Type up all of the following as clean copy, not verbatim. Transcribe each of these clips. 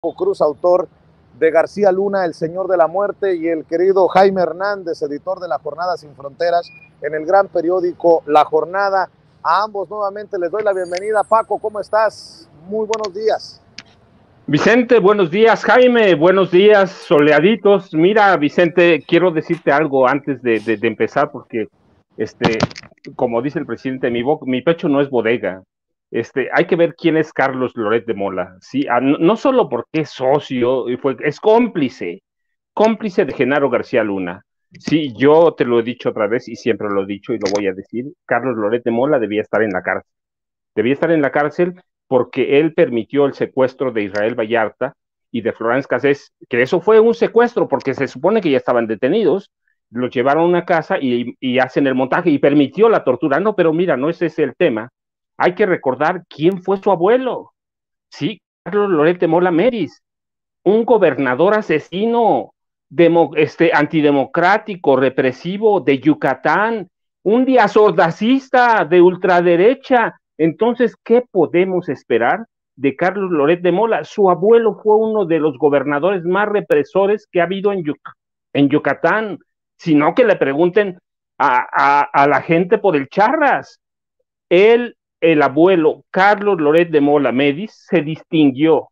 Cruz, autor de García Luna, El Señor de la Muerte, y el querido Jaime Hernández, editor de La Jornada Sin Fronteras, en el gran periódico La Jornada. A ambos nuevamente les doy la bienvenida. Paco, ¿cómo estás? Muy buenos días. Vicente, buenos días. Jaime, buenos días, soleaditos. Mira, Vicente, quiero decirte algo antes de empezar, porque, como dice el presidente, mi pecho no es bodega. Hay que ver quién es Carlos Loret de Mola. Sí, no solo porque es socio, es cómplice de Genaro García Luna. Sí, yo te lo he dicho otra vez y siempre lo he dicho y lo voy a decir. Carlos Loret de Mola debía estar en la cárcel. Debía estar en la cárcel porque él permitió el secuestro de Israel Vallarta y de Florence Cassés, que eso fue un secuestro porque se supone que ya estaban detenidos, los llevaron a una casa y hacen el montaje y permitió la tortura. No, pero mira, no ese es el tema. Hay que recordar quién fue su abuelo. Sí, Carlos Loret de Mola Meris, un gobernador asesino, antidemocrático, represivo de Yucatán, un diazordacista de ultraderecha. Entonces, ¿qué podemos esperar de Carlos Loret de Mola? Su abuelo fue uno de los gobernadores más represores que ha habido en Yucatán, sino que le pregunten a la gente por el Charras. Él, el abuelo Carlos Loret de Mola Medis, se distinguió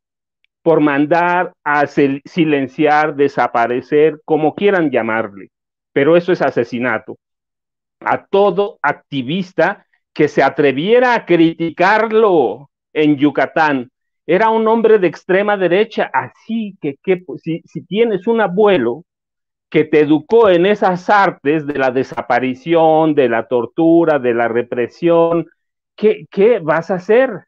por mandar a silenciar, desaparecer, como quieran llamarle, pero eso es asesinato. A todo activista que se atreviera a criticarlo en Yucatán. Era un hombre de extrema derecha, así que si tienes un abuelo que te educó en esas artes de la desaparición, de la tortura, de la represión, ¿qué vas a hacer?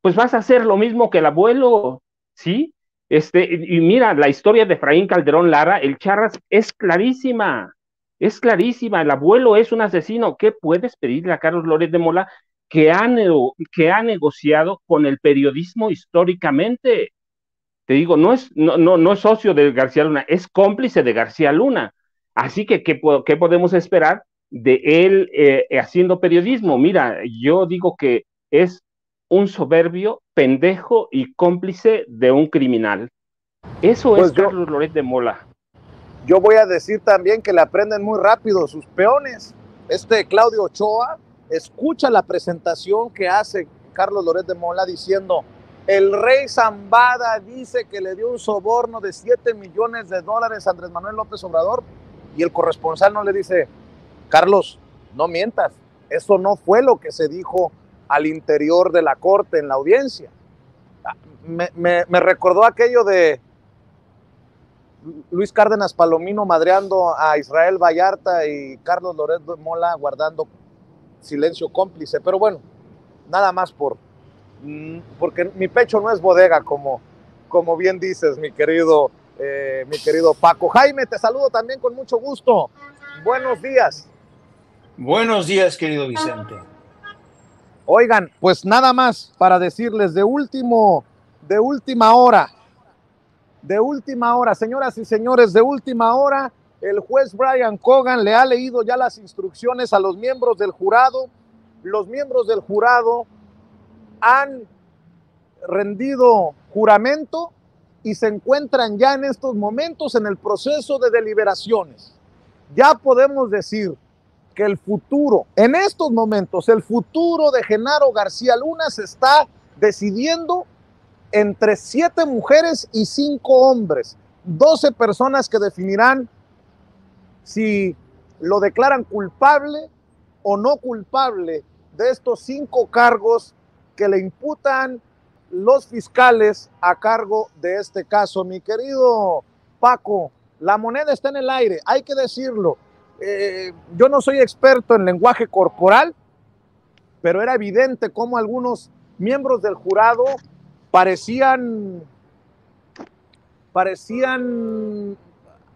Pues vas a hacer lo mismo que el abuelo, ¿sí? Y mira, la historia de Efraín Calderón Lara, el Charras, es clarísima, el abuelo es un asesino. ¿Qué puedes pedirle a Carlos Loret de Mola que ha negociado con el periodismo históricamente? Te digo, no es socio de García Luna, es cómplice de García Luna. Así que, ¿qué podemos esperar de él haciendo periodismo? Mira, yo digo que es un soberbio, pendejo y cómplice de un criminal. Eso es Pues yo, Carlos Loret de Mola. yo voy a decir también que le aprenden muy rápido sus peones. Claudio Ochoa escucha la presentación que hace Carlos Loret de Mola diciendo: el rey Zambada dice que le dio un soborno de $7 millones a Andrés Manuel López Obrador, y el corresponsal no le dice: Carlos, no mientas, eso no fue lo que se dijo al interior de la corte en la audiencia. Me recordó aquello de Luis Cárdenas Palomino madreando a Israel Vallarta y Carlos Loret de Mola guardando silencio cómplice. Pero bueno, nada más porque mi pecho no es bodega, como bien dices, mi querido Paco. Jaime, te saludo también con mucho gusto. Buenos días. Buenos días, querido Vicente. Oigan, pues nada más para decirles de última hora, señoras y señores, de última hora, el juez Brian Cogan le ha leído ya las instrucciones a los miembros del jurado. Los miembros del jurado han rendido juramento y se encuentran ya en estos momentos en el proceso de deliberaciones. Ya podemos decir que en estos momentos, el futuro de Genaro García Luna se está decidiendo entre 7 mujeres y 5 hombres, 12 personas que definirán si lo declaran culpable o no culpable de estos 5 cargos que le imputan los fiscales a cargo de este caso. Mi querido Paco, la moneda está en el aire, hay que decirlo. Yo no soy experto en lenguaje corporal, pero era evidente cómo algunos miembros del jurado parecían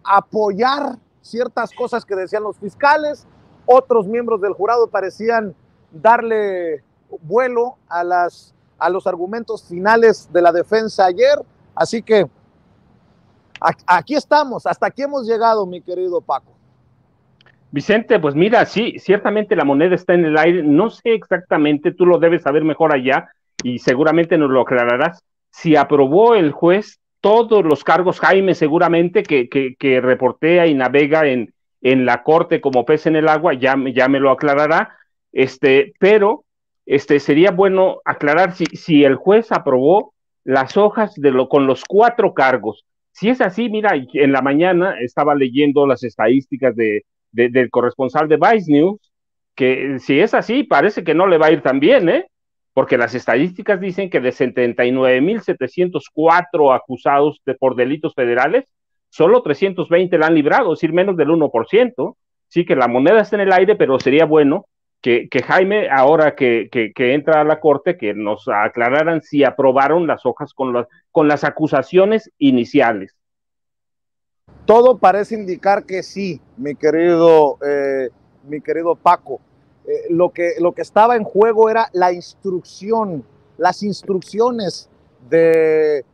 apoyar ciertas cosas que decían los fiscales. Otros miembros del jurado parecían darle vuelo a los argumentos finales de la defensa ayer. Así que aquí estamos, hasta aquí hemos llegado, mi querido Paco. Vicente, pues mira, sí, ciertamente la moneda está en el aire. No sé exactamente, tú lo debes saber mejor allá y seguramente nos lo aclararás. si aprobó el juez todos los cargos, Jaime seguramente que reportea y navega en la corte como pez en el agua, ya me lo aclarará, pero sería bueno aclarar si el juez aprobó las hojas con los 4 cargos. Si es así, mira, en la mañana estaba leyendo las estadísticas del corresponsal de Vice News, que si es así, parece que no le va a ir tan bien, ¿eh? Porque las estadísticas dicen que de 79.704 acusados por delitos federales, solo 320 la han librado, es decir, menos del 1%. Sí que la moneda está en el aire, pero sería bueno que Jaime, ahora que entra a la corte, que nos aclararan si aprobaron las hojas con las acusaciones iniciales. Todo parece indicar que sí, mi querido Paco. Lo que estaba en juego era la instrucción, las instrucciones del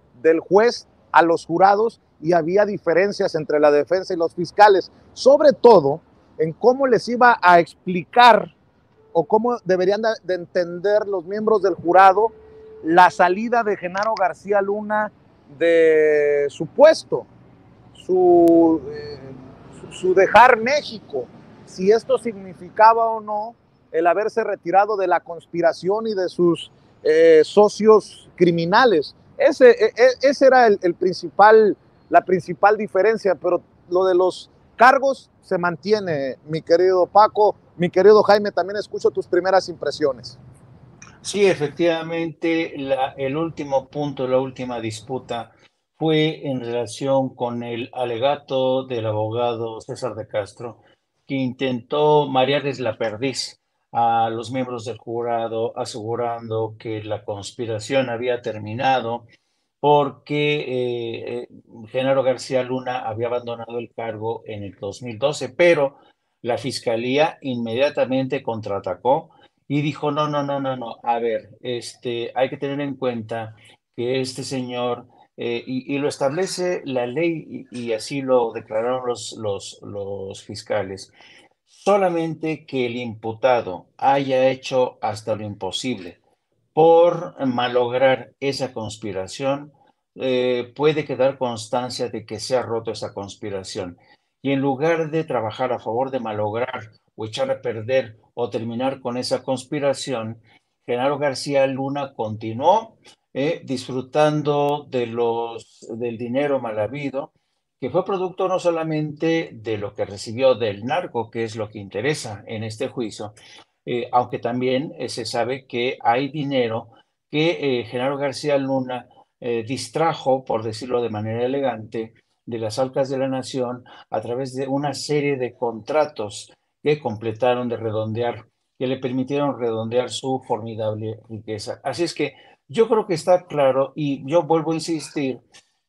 juez a los jurados, y había diferencias entre la defensa y los fiscales, sobre todo en cómo les iba a explicar o cómo deberían de entender los miembros del jurado la salida de Genaro García Luna de su puesto, su dejar México, si esto significaba o no el haberse retirado de la conspiración y de sus socios criminales. Ese era la principal diferencia, pero lo de los cargos se mantiene, mi querido Paco. Mi querido Jaime, también escucho tus primeras impresiones. Sí, efectivamente, el último punto, la última disputa fue en relación con el alegato del abogado César de Castro, que intentó marearles la perdiz a los miembros del jurado, asegurando que la conspiración había terminado porque Genaro García Luna había abandonado el cargo en el 2012, pero la fiscalía inmediatamente contraatacó y dijo, no, no, no, no, no, a ver, hay que tener en cuenta que este señor, y lo establece la ley y así lo declararon los fiscales, solamente que el imputado haya hecho hasta lo imposible por malograr esa conspiración, puede quedar constancia de que se ha roto esa conspiración. Y en lugar de trabajar a favor de malograr o echar a perder o terminar con esa conspiración, Genaro García Luna continuó disfrutando del dinero mal habido, que fue producto no solamente de lo que recibió del narco, que es lo que interesa en este juicio, aunque también se sabe que hay dinero que Genaro García Luna distrajo, por decirlo de manera elegante, de las arcas de la nación a través de una serie de contratos que completaron de redondear, que le permitieron redondear su formidable riqueza. Así es que yo creo que está claro y yo vuelvo a insistir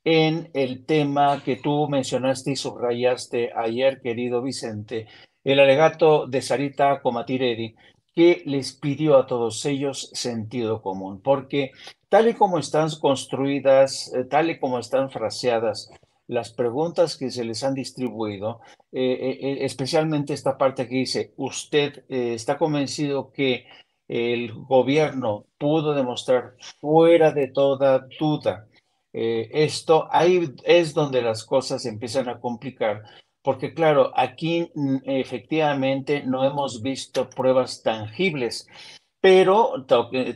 en el tema que tú mencionaste y subrayaste ayer, querido Vicente, el alegato de Sarita Comatiredi, que les pidió a todos ellos sentido común, porque tal y como están construidas, tal y como están fraseadas las preguntas que se les han distribuido, especialmente esta parte que dice, ¿usted está convencido que el gobierno pudo demostrar fuera de toda duda? Esto ahí es donde las cosas empiezan a complicar, porque claro, aquí efectivamente no hemos visto pruebas tangibles, pero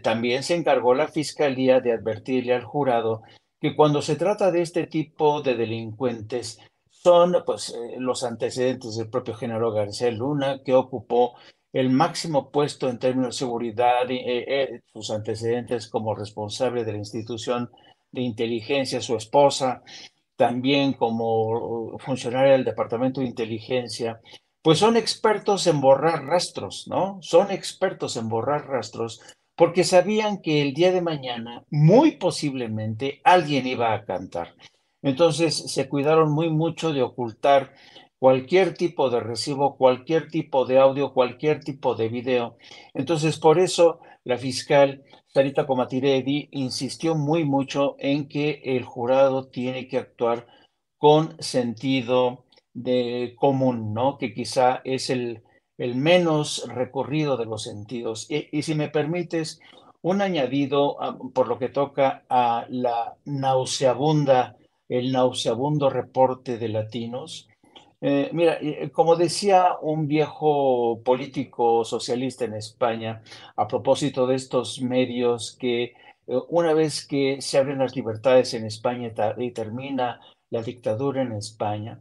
también se encargó la fiscalía de advertirle al jurado que cuando se trata de este tipo de delincuentes son pues los antecedentes del propio Genaro García Luna, que ocupó el máximo puesto en términos de seguridad, sus antecedentes como responsable de la institución de inteligencia, su esposa, también como funcionaria del Departamento de Inteligencia, pues son expertos en borrar rastros, ¿no? Son expertos en borrar rastros porque sabían que el día de mañana, muy posiblemente, alguien iba a cantar. Entonces se cuidaron muy mucho de ocultar cualquier tipo de recibo, cualquier tipo de audio, cualquier tipo de video. Entonces, por eso la fiscal Sarita Comatiredi insistió muy mucho en que el jurado tiene que actuar con sentido de común, ¿no? Que quizá es el menos recorrido de los sentidos. Y si me permites, un añadido por lo que toca a el nauseabundo reporte de latinos. Mira, como decía un viejo político socialista en España, a propósito de estos medios que una vez que se abren las libertades en España y termina la dictadura en España,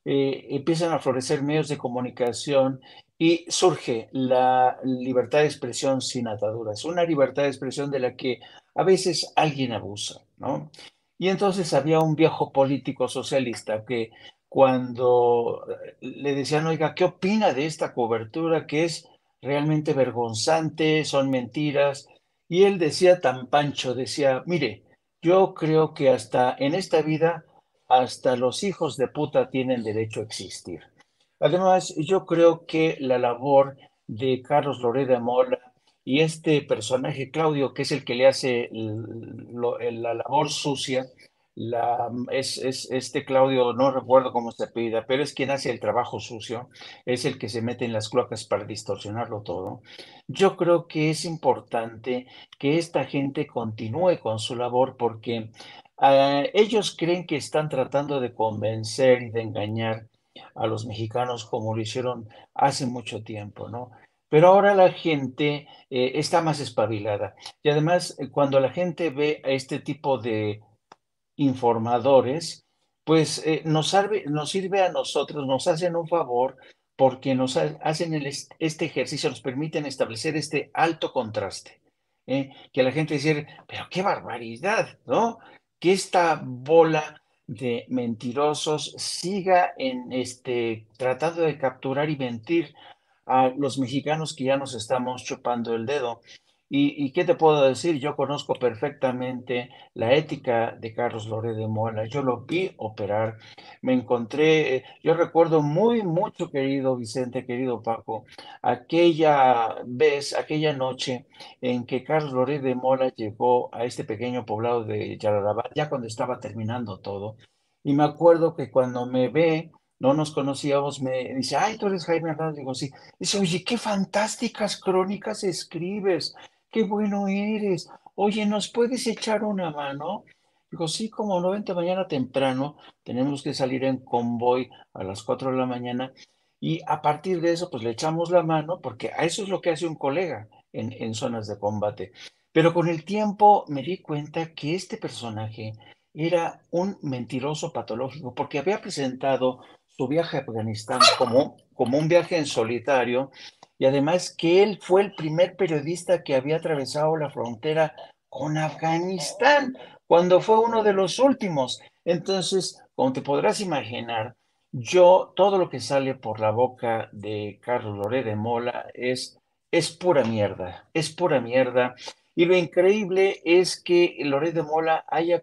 empiezan a florecer medios de comunicación y surge la libertad de expresión sin ataduras, una libertad de expresión de la que a veces alguien abusa, ¿no? Y entonces había un viejo político socialista que cuando le decían, oiga, ¿qué opina de esta cobertura que es realmente vergonzante, son mentiras? Y él decía tan pancho, decía, mire, yo creo que hasta en esta vida, hasta los hijos de puta tienen derecho a existir. Además, yo creo que la labor de Carlos Loret de Mola y este personaje Claudio, que es el que le hace la labor sucia, es este Claudio, no recuerdo cómo se apellida, pero es quien hace el trabajo sucio, es el que se mete en las cloacas para distorsionarlo todo. Yo creo que es importante que esta gente continúe con su labor porque ellos creen que están tratando de convencer y de engañar a los mexicanos como lo hicieron hace mucho tiempo, ¿no? Pero ahora la gente está más espabilada. Y además, cuando la gente ve a este tipo de informadores, pues nos sirve a nosotros, nos hacen un favor porque hacen este ejercicio, nos permiten establecer este alto contraste. Que la gente dice, pero qué barbaridad, ¿no? Que esta bola de mentirosos siga tratando de capturar y mentir a los mexicanos que ya nos estamos chupando el dedo. ¿Y qué te puedo decir? Yo conozco perfectamente la ética de Carlos Loret de Mola. Yo lo vi operar. Me encontré, yo recuerdo muy mucho, querido Vicente, querido Paco, aquella vez, aquella noche en que Carlos Loret de Mola llegó a este pequeño poblado de Yararabá, ya cuando estaba terminando todo. Y me acuerdo que cuando me ve, no nos conocíamos, me dice, ay, tú eres Jaime Hernández. Digo, sí. Dice, oye, qué fantásticas crónicas escribes, qué bueno eres. Oye, ¿nos puedes echar una mano? Digo, sí, como no, vente mañana temprano, tenemos que salir en convoy a las 4 de la mañana y a partir de eso, pues le echamos la mano, porque a eso es lo que hace un colega en zonas de combate. Pero con el tiempo me di cuenta que este personaje era un mentiroso patológico, porque había presentado su viaje a Afganistán como un viaje en solitario, y además que él fue el primer periodista que había atravesado la frontera con Afganistán, cuando fue uno de los últimos. Entonces, como te podrás imaginar, todo lo que sale por la boca de Carlos Loret de Mola es pura mierda, es pura mierda. Y lo increíble es que Loret de Mola haya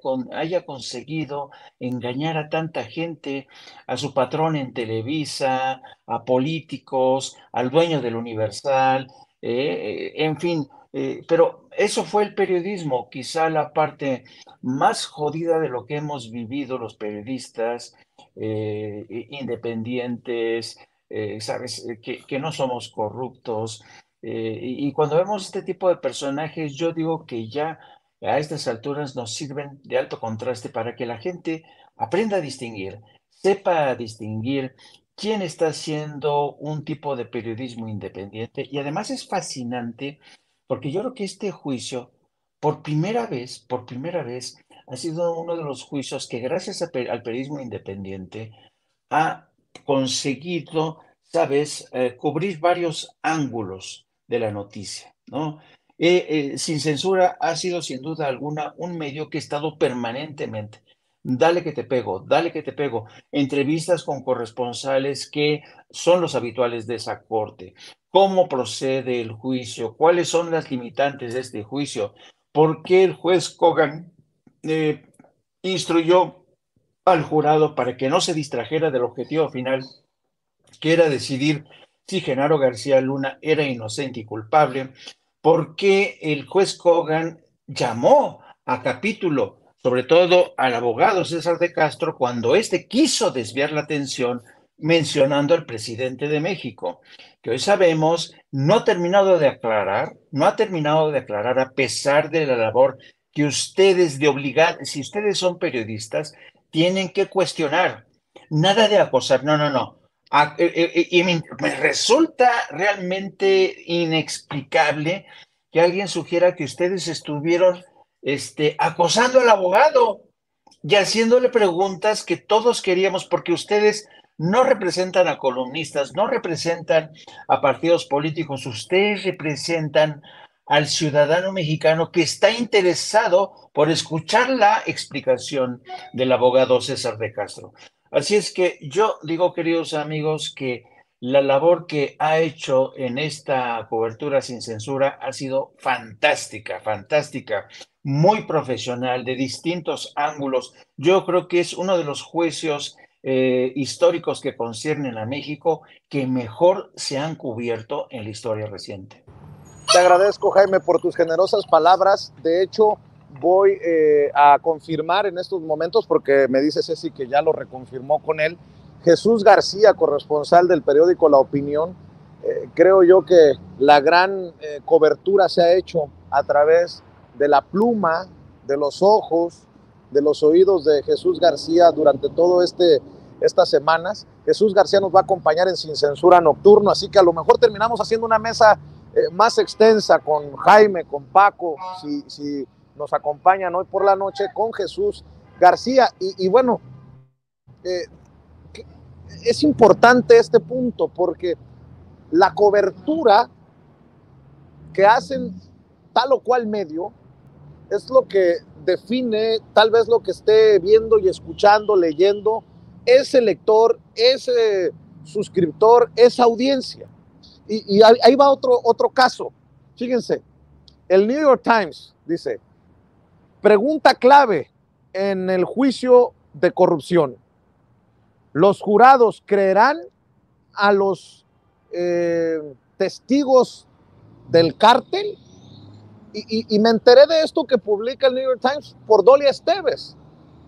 conseguido engañar a tanta gente, a su patrón en Televisa, a políticos, al dueño del Universal, en fin. Pero eso fue el periodismo, quizá la parte más jodida de lo que hemos vivido los periodistas independientes, ¿sabes? Que no somos corruptos. Y cuando vemos este tipo de personajes, yo digo que ya a estas alturas nos sirven de alto contraste para que la gente aprenda a distinguir, sepa distinguir quién está haciendo un tipo de periodismo independiente. Y además es fascinante porque yo creo que este juicio, por primera vez, ha sido uno de los juicios que gracias al periodismo independiente ha conseguido, sabes, cubrir varios ángulos de la noticia, ¿no? Sin Censura ha sido sin duda alguna un medio que ha estado permanentemente, dale que te pego, entrevistas con corresponsales que son los habituales de esa corte, cómo procede el juicio, cuáles son las limitantes de este juicio, por qué el juez Kogan eh, instruyó al jurado para que no se distrajera del objetivo final, que era decidir si Genaro García Luna era inocente y culpable, porque el juez Kogan llamó a capítulo, sobre todo al abogado César de Castro, cuando éste quiso desviar la atención mencionando al presidente de México, que hoy sabemos no ha terminado de aclarar, a pesar de la labor que ustedes de obligar, si ustedes son periodistas, tienen que cuestionar, nada de acosar, no, no, no. Y me resulta realmente inexplicable que alguien sugiera que ustedes estuvieron acosando al abogado y haciéndole preguntas que todos queríamos, porque ustedes no representan a columnistas, no representan a partidos políticos, ustedes representan al ciudadano mexicano que está interesado por escuchar la explicación del abogado César de Castro. Así es que yo digo, queridos amigos, que la labor que ha hecho en esta cobertura sin censura ha sido fantástica, fantástica, muy profesional, de distintos ángulos. Yo creo que es uno de los juicios históricos que conciernen a México que mejor se han cubierto en la historia reciente. Te agradezco, Jaime, por tus generosas palabras. De hecho, voy a confirmar en estos momentos, porque me dice Ceci que ya lo reconfirmó con él, Jesús García, corresponsal del periódico La Opinión. Creo yo que la gran cobertura se ha hecho a través de la pluma, de los ojos, de los oídos de Jesús García durante todo estas semanas. Jesús García nos va a acompañar en Sin Censura Nocturno, así que a lo mejor terminamos haciendo una mesa más extensa con Jaime, con Paco, si nos acompañan hoy por la noche, con Jesús García. Y bueno, es importante este punto porque la cobertura que hacen tal o cual medio es lo que define tal vez lo que esté viendo y escuchando, leyendo ese lector, ese suscriptor, esa audiencia. Y ahí va otro caso. Fíjense, el New York Times dice, pregunta clave en el juicio de corrupción. ¿Los jurados creerán a los testigos del cártel? Y me enteré de esto que publica el New York Times por Dolia Esteves,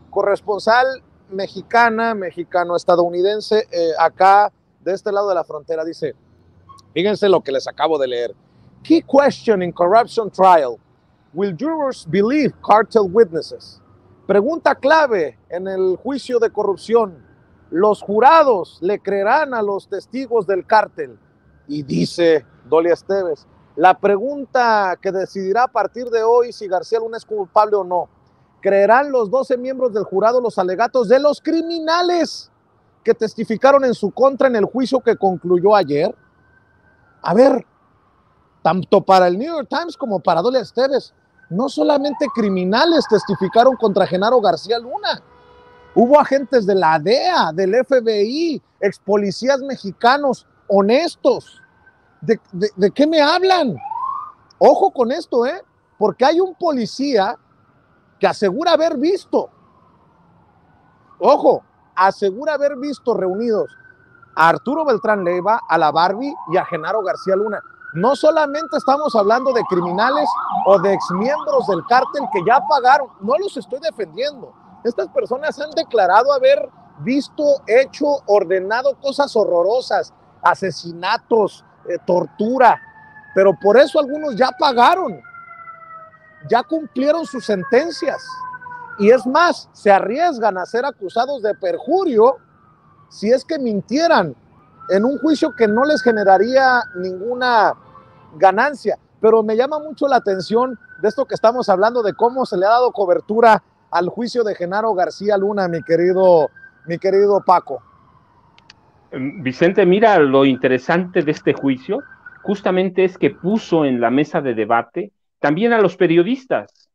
corresponsal mexicano-estadounidense, acá de este lado de la frontera. Dice, fíjense lo que les acabo de leer. Key question in corruption trial. Will jurors believe cartel witnesses? Pregunta clave en el juicio de corrupción. ¿Los jurados le creerán a los testigos del cártel? Y dice Dolia Esteves, la pregunta que decidirá a partir de hoy si García Luna es culpable o no. ¿Creerán los 12 miembros del jurado los alegatos de los criminales que testificaron en su contra en el juicio que concluyó ayer? A ver, tanto para el New York Times como para Dolia Esteves, no solamente criminales testificaron contra Genaro García Luna. Hubo agentes de la DEA, del FBI, ex policías mexicanos honestos. ¿De qué me hablan? Ojo con esto, porque hay un policía que asegura haber visto, reunidos a Arturo Beltrán Leiva, a la Barbie y a Genaro García Luna. No solamente estamos hablando de criminales o de exmiembros del cártel que ya pagaron, no los estoy defendiendo. Estas personas han declarado haber visto, hecho, ordenado cosas horrorosas, asesinatos, tortura, pero por eso algunos ya pagaron, ya cumplieron sus sentencias, y es más, se arriesgan a ser acusados de perjurio si es que mintieran en un juicio que no les generaría ninguna ganancia. Pero me llama mucho la atención de esto que estamos hablando, de cómo se le ha dado cobertura al juicio de Genaro García Luna, mi querido Paco. Vicente, mira, lo interesante de este juicio justamente es que puso en la mesa de debate también a los periodistas,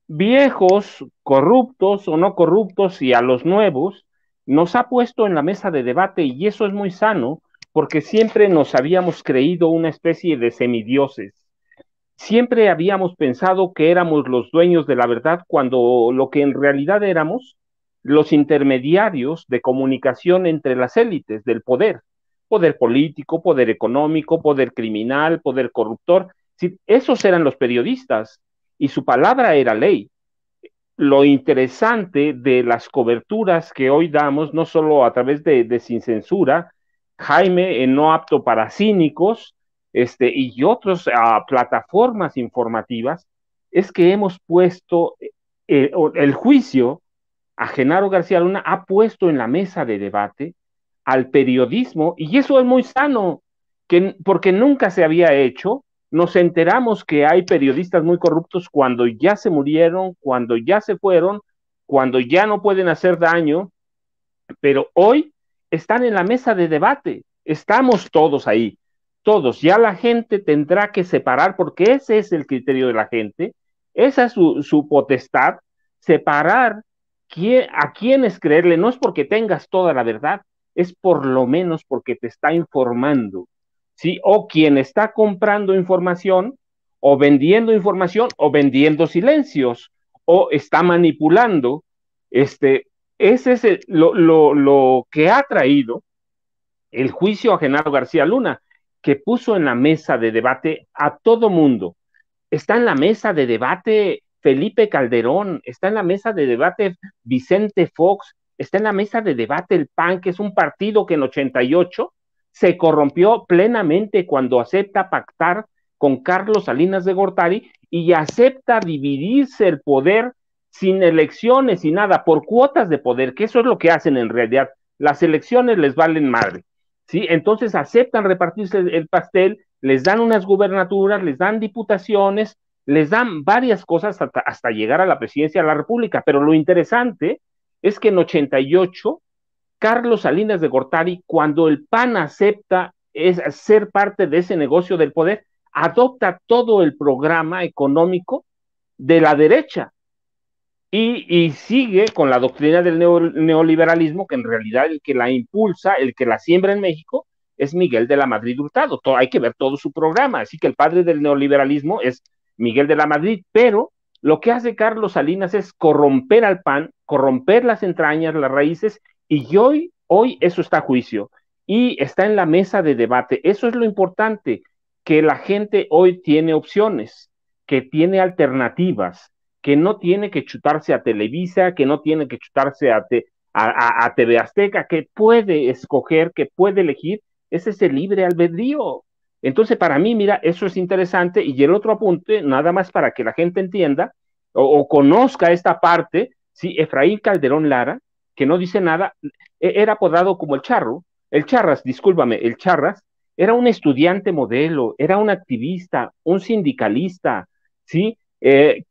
viejos, corruptos o no corruptos, y a los nuevos, nos ha puesto en la mesa de debate, y eso es muy sano, porque siempre nos habíamos creído una especie de semidioses. Siempre habíamos pensado que éramos los dueños de la verdad, cuando lo que en realidad éramos los intermediarios de comunicación entre las élites del poder político, poder económico, poder criminal, poder corruptor. Sí, esos eran los periodistas y su palabra era ley. lo interesante de las coberturas que hoy damos, no solo a través de Sin Censura, Jaime, en No Apto para Cínicos, y otras plataformas informativas, es que hemos puesto el juicio a Genaro García Luna, ha puesto en la mesa de debate al periodismo, y eso es muy sano, porque nunca se había hecho. Nos enteramos que hay periodistas muy corruptos cuando ya se murieron, cuando ya se fueron, cuando ya no pueden hacer daño, pero hoy están en la mesa de debate, estamos todos ahí, todos, ya la gente tendrá que separar, porque ese es el criterio de la gente, esa es su potestad, separar a quiénes creerle, no es porque tengas toda la verdad, es por lo menos porque te está informando, ¿sí? O quien está comprando información, o vendiendo silencios, o está manipulando, ese es lo que ha traído el juicio a Genaro García Luna, que puso en la mesa de debate a todo mundo. Está en la mesa de debate Felipe Calderón, está en la mesa de debate Vicente Fox, está en la mesa de debate el PAN, que es un partido que en 88 se corrompió plenamente cuando acepta pactar con Carlos Salinas de Gortari y acepta dividirse el poder sin elecciones, sin nada, por cuotas de poder, que eso es lo que hacen en realidad. Las elecciones les valen madre, ¿sí? Entonces aceptan repartirse el pastel, les dan unas gubernaturas, les dan diputaciones, les dan varias cosas hasta llegar a la presidencia de la República, pero lo interesante es que en 88, Carlos Salinas de Gortari, cuando el PAN acepta ser parte de ese negocio del poder, adopta todo el programa económico de la derecha y sigue con la doctrina del neoliberalismo, que en realidad el que la impulsa, el que la siembra en México, es Miguel de la Madrid Hurtado. Hay que ver todo su programa, así que el padre del neoliberalismo es Miguel de la Madrid, pero lo que hace Carlos Salinas es corromper al PAN, corromper las entrañas, las raíces, y hoy eso está a juicio y está en la mesa de debate. Eso es lo importante, que la gente hoy tiene opciones, que tiene alternativas, que no tiene que chutarse a Televisa, que no tiene que chutarse a TV Azteca, que puede escoger, que puede elegir, ese es el libre albedrío. Entonces, para mí, mira, eso es interesante. Y el otro apunte, nada más para que la gente entienda o conozca esta parte, sí, Efraín Calderón Lara, que no dice nada, era apodado como el Charras, discúlpame, el Charras, era un estudiante modelo, era un activista, un sindicalista, ¿sí?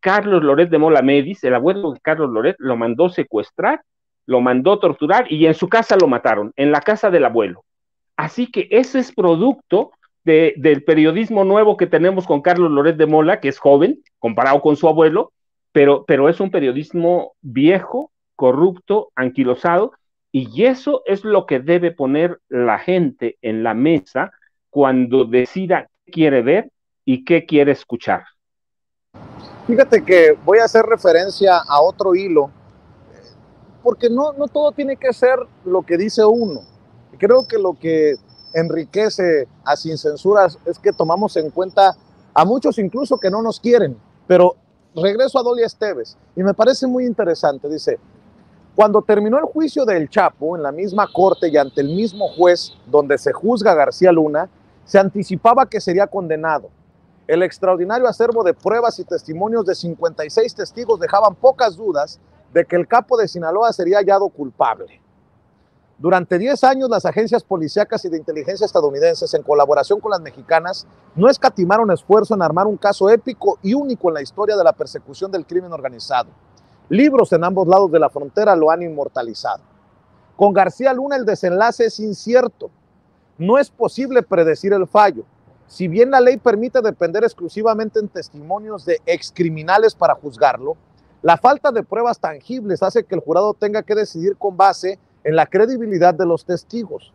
Carlos Loret de Mola Medis, el abuelo de Carlos Loret, lo mandó secuestrar, lo mandó torturar y en su casa lo mataron, en la casa del abuelo. Así que ese es producto del periodismo nuevo que tenemos con Carlos Loret de Mola, que es joven, comparado con su abuelo, pero es un periodismo viejo, corrupto, anquilosado, y eso es lo que debe poner la gente en la mesa cuando decida qué quiere ver y qué quiere escuchar. Fíjate que voy a hacer referencia a otro hilo, porque no todo tiene que ser lo que dice uno. Creo que lo que enriquece a Sin Censuras es que tomamos en cuenta a muchos incluso que no nos quieren, pero regreso a Dolia Esteves y me parece muy interesante. Dice, cuando terminó el juicio del Chapo en la misma corte y ante el mismo juez donde se juzga a García Luna, se anticipaba que sería condenado. El extraordinario acervo de pruebas y testimonios de 56 testigos dejaban pocas dudas de que el capo de Sinaloa sería hallado culpable. Durante 10 años, las agencias policíacas y de inteligencia estadounidenses, en colaboración con las mexicanas, no escatimaron esfuerzo en armar un caso épico y único en la historia de la persecución del crimen organizado. Libros en ambos lados de la frontera lo han inmortalizado. Con García Luna el desenlace es incierto. No es posible predecir el fallo. Si bien la ley permite depender exclusivamente en testimonios de excriminales para juzgarlo, la falta de pruebas tangibles hace que el jurado tenga que decidir con base en la credibilidad de los testigos.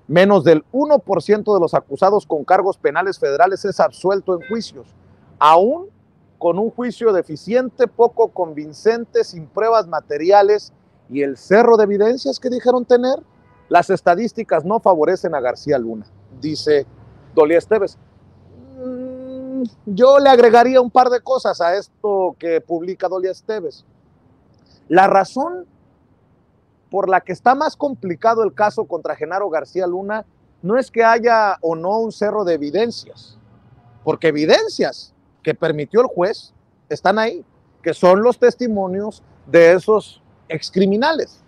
Menos del 1% de los acusados con cargos penales federales es absuelto en juicios, aún con un juicio deficiente, poco convincente, sin pruebas materiales y el cerro de evidencias que dijeron tener. Las estadísticas no favorecen a García Luna, dice Dolia Esteves. Yo le agregaría un par de cosas a esto que publica Dolia Esteves. La razón por la que está más complicado el caso contra Genaro García Luna no es que haya o no un cerro de evidencias, porque evidencias que permitió el juez están ahí, que son los testimonios de esos excriminales,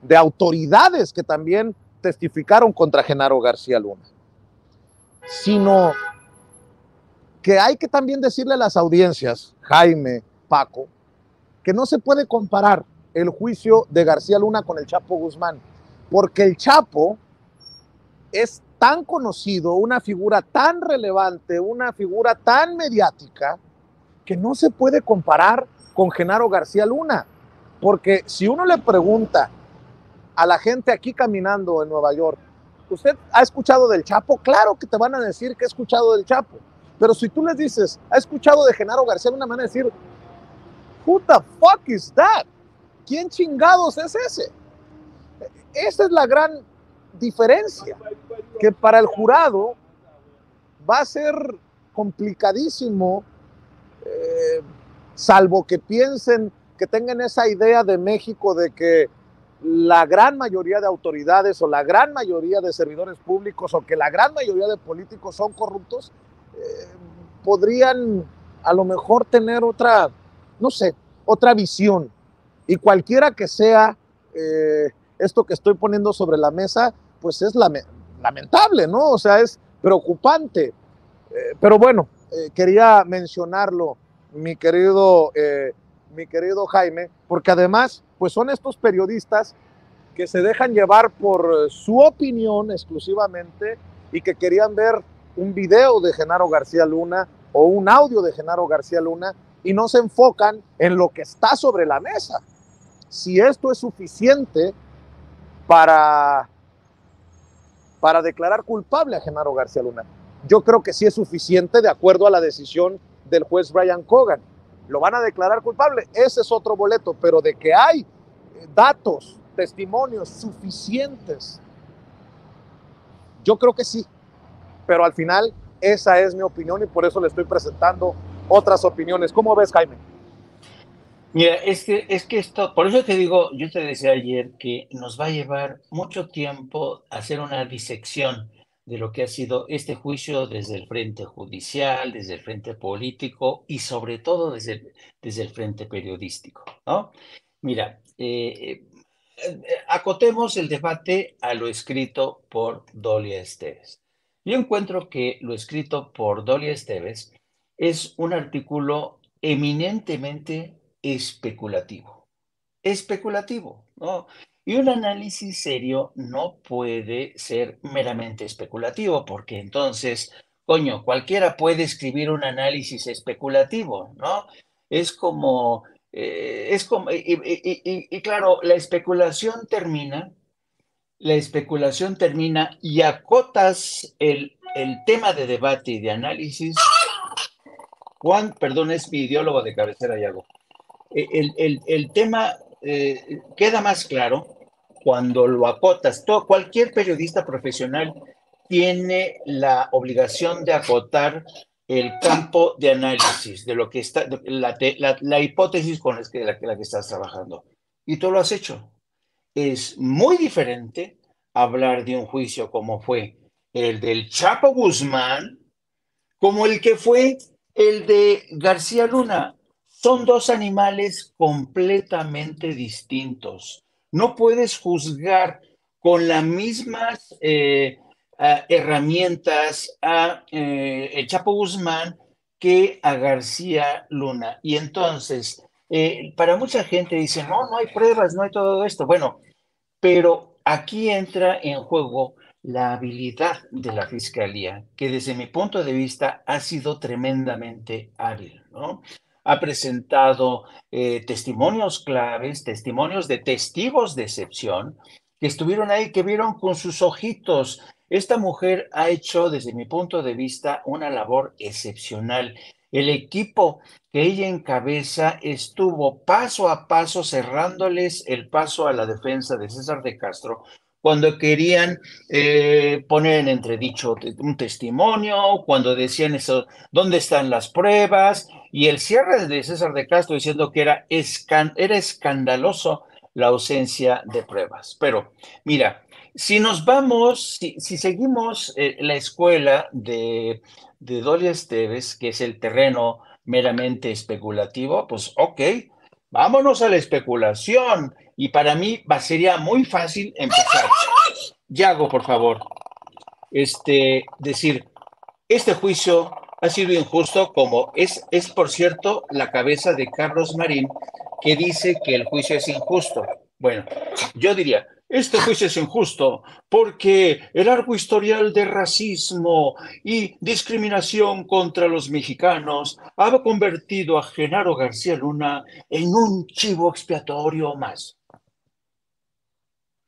de autoridades que también testificaron contra Genaro García Luna, sino que hay que también decirle a las audiencias, Jaime, Paco, que no se puede comparar el juicio de García Luna con el Chapo Guzmán, porque el Chapo es tan conocido, una figura tan relevante, una figura tan mediática, que no se puede comparar con Genaro García Luna, porque si uno le pregunta a la gente aquí caminando en Nueva York, ¿usted ha escuchado del Chapo? Claro que te van a decir que ha escuchado del Chapo, pero si tú les dices, ¿ha escuchado de Genaro García Luna? Van a decir, who the fuck is that? ¿Quién chingados es ese? Esa es la gran diferencia, que para el jurado va a ser complicadísimo, salvo que piensen, que tengan esa idea de México de que la gran mayoría de autoridades o la gran mayoría de servidores públicos o que la gran mayoría de políticos son corruptos, podrían a lo mejor tener otra, no sé, otra visión. Y cualquiera que sea esto que estoy poniendo sobre la mesa, pues es lamentable, ¿no? O sea, es preocupante. Pero bueno, quería mencionarlo, mi querido Jaime, porque además, pues son estos periodistas que se dejan llevar por su opinión exclusivamente y que querían ver un video de Genaro García Luna o un audio de Genaro García Luna y no se enfocan en lo que está sobre la mesa. Si esto es suficiente para declarar culpable a Genaro García Luna. Yo creo que sí es suficiente de acuerdo a la decisión del juez Brian Cogan. ¿Lo van a declarar culpable? Ese es otro boleto, pero de que hay datos, testimonios suficientes, yo creo que sí. Pero al final, esa es mi opinión y por eso le estoy presentando otras opiniones. ¿Cómo ves, Jaime? Mira, es que esto, por eso te digo, yo te decía ayer que nos va a llevar mucho tiempo hacer una disección de lo que ha sido este juicio desde el frente judicial, desde el frente político y sobre todo desde el frente periodístico, ¿no? Mira, acotemos el debate a lo escrito por Dolia Esteves. Yo encuentro que lo escrito por Dolia Esteves es un artículo eminentemente especulativo, ¿no? Y un análisis serio no puede ser meramente especulativo, porque entonces, coño, cualquiera puede escribir un análisis especulativo, ¿no? Es como, y claro, la especulación termina y acotas el tema de debate y de análisis. Juan, perdón, es mi ideólogo de cabecera, Yago. El tema queda más claro cuando lo acotas. Cualquier periodista profesional tiene la obligación de acotar el campo de análisis de lo que está, la hipótesis con la que estás trabajando. Y tú lo has hecho. Es muy diferente hablar de un juicio como fue el del Chapo Guzmán, como el que fue el de García Luna. Son dos animales completamente distintos. No puedes juzgar con las mismas herramientas a el Chapo Guzmán que a García Luna. Y entonces, para mucha gente dice, no hay pruebas, no hay todo esto. Bueno, pero aquí entra en juego la habilidad de la Fiscalía, que desde mi punto de vista ha sido tremendamente hábil, ¿no? Ha presentado testimonios claves, testimonios de testigos de excepción, que estuvieron ahí, que vieron con sus ojitos. Esta mujer ha hecho, desde mi punto de vista, una labor excepcional. El equipo que ella encabeza estuvo paso a paso cerrándoles el paso a la defensa de César de Castro cuando querían poner en entredicho un testimonio, cuando decían eso, ¿dónde están las pruebas? y el cierre de César de Castro diciendo que era escandaloso la ausencia de pruebas. Pero mira, si nos vamos, si seguimos la escuela de Dolia Esteves, que es el terreno meramente especulativo, pues ok, vámonos a la especulación. Y para mí sería muy fácil empezar. Yago, por favor, decir, este juicio ha sido injusto, como es por cierto la cabeza de Carlos Marín, que dice que el juicio es injusto. Bueno, yo diría, este juicio es injusto porque el largo historial de racismo y discriminación contra los mexicanos ha convertido a Genaro García Luna en un chivo expiatorio más.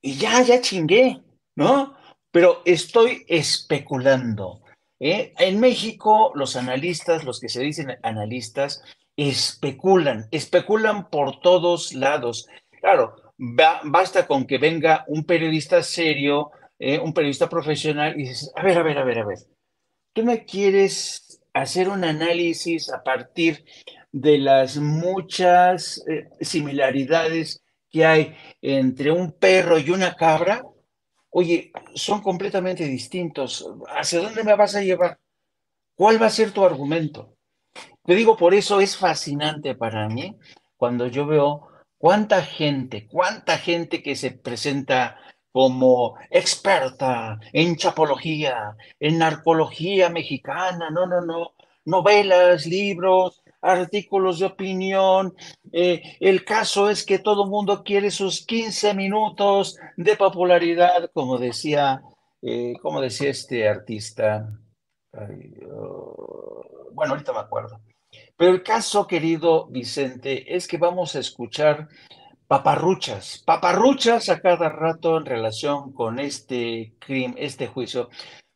Y ya chingué, ¿no? Pero estoy especulando. En México, los analistas, los que se dicen analistas, especulan por todos lados. Claro, basta con que venga un periodista serio, un periodista profesional, y dices, a ver, ¿tú me quieres hacer un análisis a partir de las muchas similaridades que hay entre un perro y una cabra? Oye, son completamente distintos. ¿Hacia dónde me vas a llevar? ¿Cuál va a ser tu argumento? Te digo, por eso es fascinante para mí cuando yo veo cuánta gente que se presenta como experta en chapología, en narcología mexicana, no, novelas, libros, artículos de opinión. El caso es que todo el mundo quiere sus 15 minutos de popularidad, como decía este artista. Ay, bueno, ahorita me acuerdo. Pero el caso, querido Vicente, es que vamos a escuchar paparruchas a cada rato en relación con este crimen, este juicio.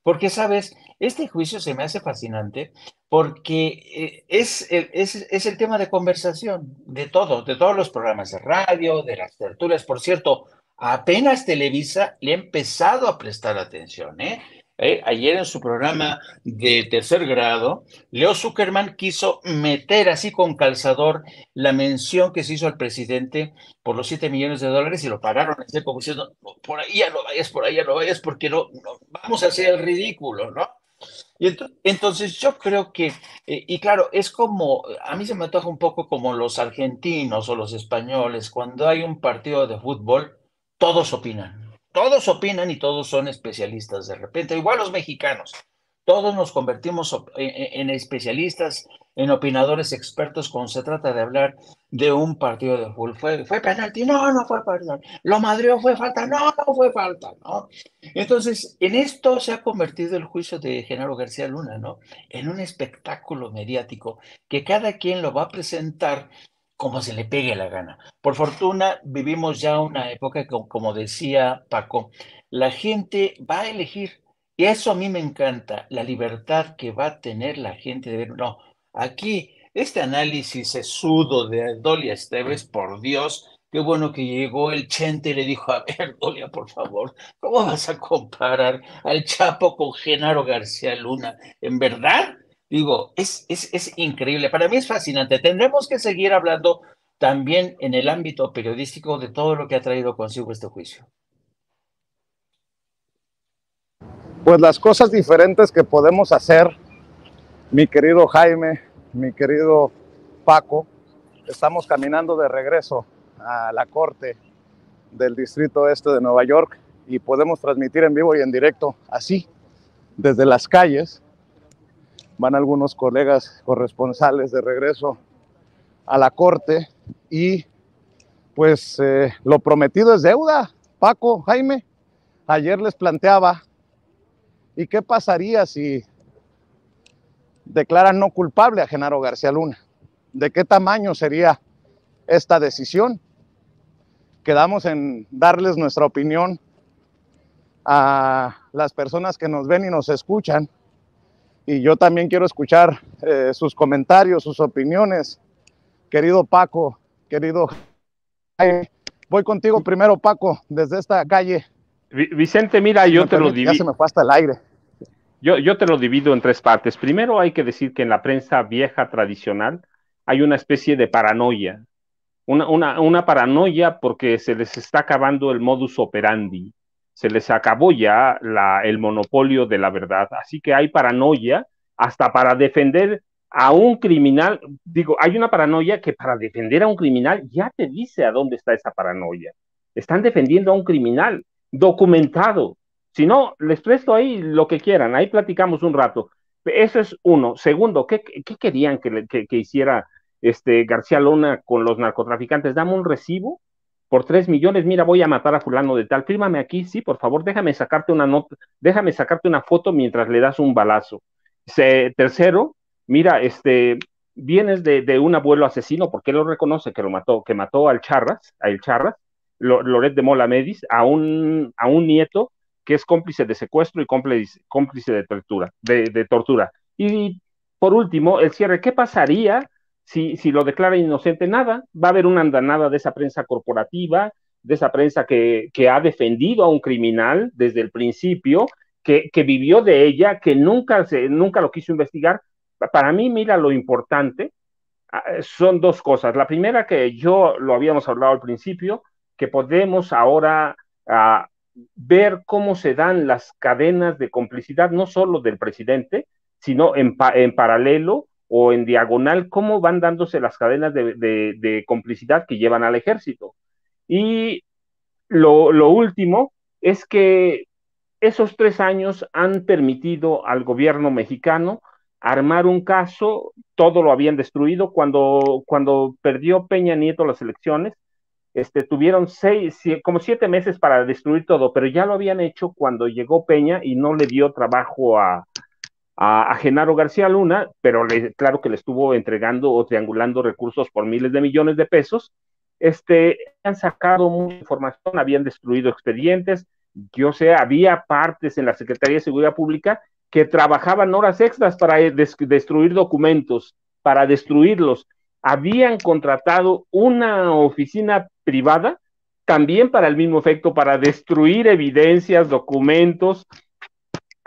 Porque, sabes, este juicio se me hace fascinante porque es el tema de conversación de todos los programas de radio, de las tertulias. Por cierto, apenas Televisa le ha empezado a prestar atención, ¿eh? Ayer en su programa de tercer grado, Leo Zuckerman quiso meter así con calzador la mención que se hizo al presidente por los 7 millones de dólares y lo pararon en seco diciendo, "No, por ahí ya no vayas, por ahí ya no vayas, porque no vamos a hacer el ridículo, ¿no?" Y entonces yo creo que, y claro, es como, a mí se me antoja un poco como los argentinos o los españoles, cuando hay un partido de fútbol, todos opinan y todos son especialistas de repente, igual los mexicanos, todos nos convertimos en especialistas, en opinadores expertos cuando se trata de hablar de un partido de fútbol. ¿Fue penalti? No fue penalti. ¿Lo madreó? ¿Fue falta? No fue falta, ¿no? Entonces, en esto se ha convertido el juicio de Genaro García Luna, ¿no? En un espectáculo mediático que cada quien lo va a presentar como se le pegue la gana. Por fortuna, vivimos ya una época que, como decía Paco, la gente va a elegir. Y eso a mí me encanta, la libertad que va a tener la gente de ver. No, aquí, este análisis sesudo de Dolia Esteves, por Dios, qué bueno que llegó el Chente y le dijo, a ver, Dolia, por favor, ¿cómo vas a comparar al Chapo con Genaro García Luna? ¿En verdad? Digo, es increíble. Para mí es fascinante. Tendremos que seguir hablando también en el ámbito periodístico de todo lo que ha traído consigo este juicio. Pues las cosas diferentes que podemos hacer, mi querido Jaime, mi querido Paco, estamos caminando de regreso a la corte del Distrito Este de Nueva York y podemos transmitir en vivo y en directo así, desde las calles. Van algunos colegas corresponsales de regreso a la corte y pues lo prometido es deuda, Paco, Jaime. Ayer les planteaba, ¿y qué pasaría si declaran no culpable a Genaro García Luna? ¿De qué tamaño sería esta decisión? Quedamos en darles nuestra opinión a las personas que nos ven y nos escuchan. Y yo también quiero escuchar sus comentarios, sus opiniones. Querido Paco, querido Jaime, voy contigo primero, Paco, desde esta calle. Vicente, mira, yo te lo divido. Ya se me fue hasta el aire. Yo te lo divido en tres partes. Primero hay que decir que en la prensa vieja tradicional hay una especie de paranoia, una paranoia porque se les está acabando el modus operandi, se les acabó ya el monopolio de la verdad, así que hay paranoia hasta para defender a un criminal. Digo, hay una paranoia que para defender a un criminal ya te dice a dónde está esa paranoia. Están defendiendo a un criminal documentado. Si no, les presto ahí lo que quieran, ahí platicamos un rato. Eso es uno. Segundo, ¿qué querían que hiciera García Luna con los narcotraficantes? Dame un recibo por 3 millones, mira, voy a matar a fulano de tal, fírmame aquí, sí, por favor, déjame sacarte una nota, déjame sacarte una foto mientras le das un balazo. Tercero, mira, vienes de un abuelo asesino, porque él lo reconoce que mató al Charras, a El Charras, Loret de Mola Medis, a un nieto que es cómplice de secuestro y cómplice de tortura. Y por último, el cierre, ¿qué pasaría si lo declara inocente? Nada, va a haber una andanada de esa prensa corporativa, de esa prensa que ha defendido a un criminal desde el principio, que vivió de ella, que nunca lo quiso investigar. Para mí, mira, lo importante son dos cosas. La primera, que yo lo habíamos hablado al principio, que podemos ahora ver cómo se dan las cadenas de complicidad, no solo del presidente, sino en paralelo o en diagonal, cómo van dándose las cadenas de complicidad que llevan al ejército. Y lo último es que esos 3 años han permitido al gobierno mexicano armar un caso. Todo lo habían destruido. Cuando perdió Peña Nieto las elecciones, tuvieron como 7 meses para destruir todo, pero ya lo habían hecho cuando llegó Peña y no le dio trabajo a Genaro García Luna, pero claro que le estuvo entregando o triangulando recursos por miles de millones de pesos. Han sacado mucha información, habían destruido expedientes. Yo sé, había partes en la Secretaría de Seguridad Pública que trabajaban horas extras para destruir documentos, para destruirlos. Habían contratado una oficina privada también para el mismo efecto, para destruir evidencias, documentos.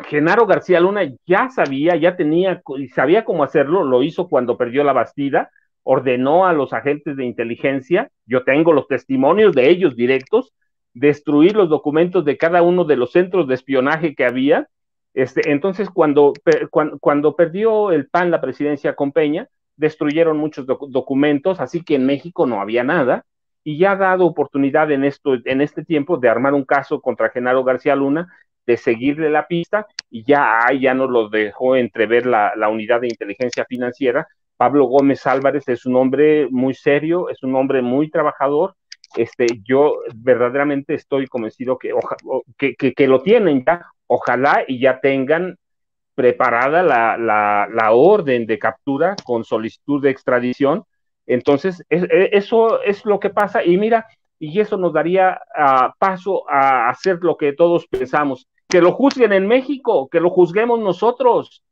Genaro García Luna ya sabía cómo hacerlo, lo hizo cuando perdió la Bastida, ordenó a los agentes de inteligencia, yo tengo los testimonios de ellos directos, destruir los documentos de cada uno de los centros de espionaje que había. Entonces, cuando perdió el PAN la presidencia con Peña, destruyeron muchos documentos, así que en México no había nada, y ya ha dado oportunidad en este tiempo de armar un caso contra Genaro García Luna, de seguirle la pista, y ya nos lo dejó entrever la unidad de inteligencia financiera. Pablo Gómez Álvarez es un hombre muy serio, es un hombre muy trabajador. Yo verdaderamente estoy convencido que lo tienen ya. Ojalá y ya tengan preparada la orden de captura con solicitud de extradición. Entonces, eso es lo que pasa, y mira, y eso nos daría paso a hacer lo que todos pensamos, que lo juzguen en México, que lo juzguemos nosotros.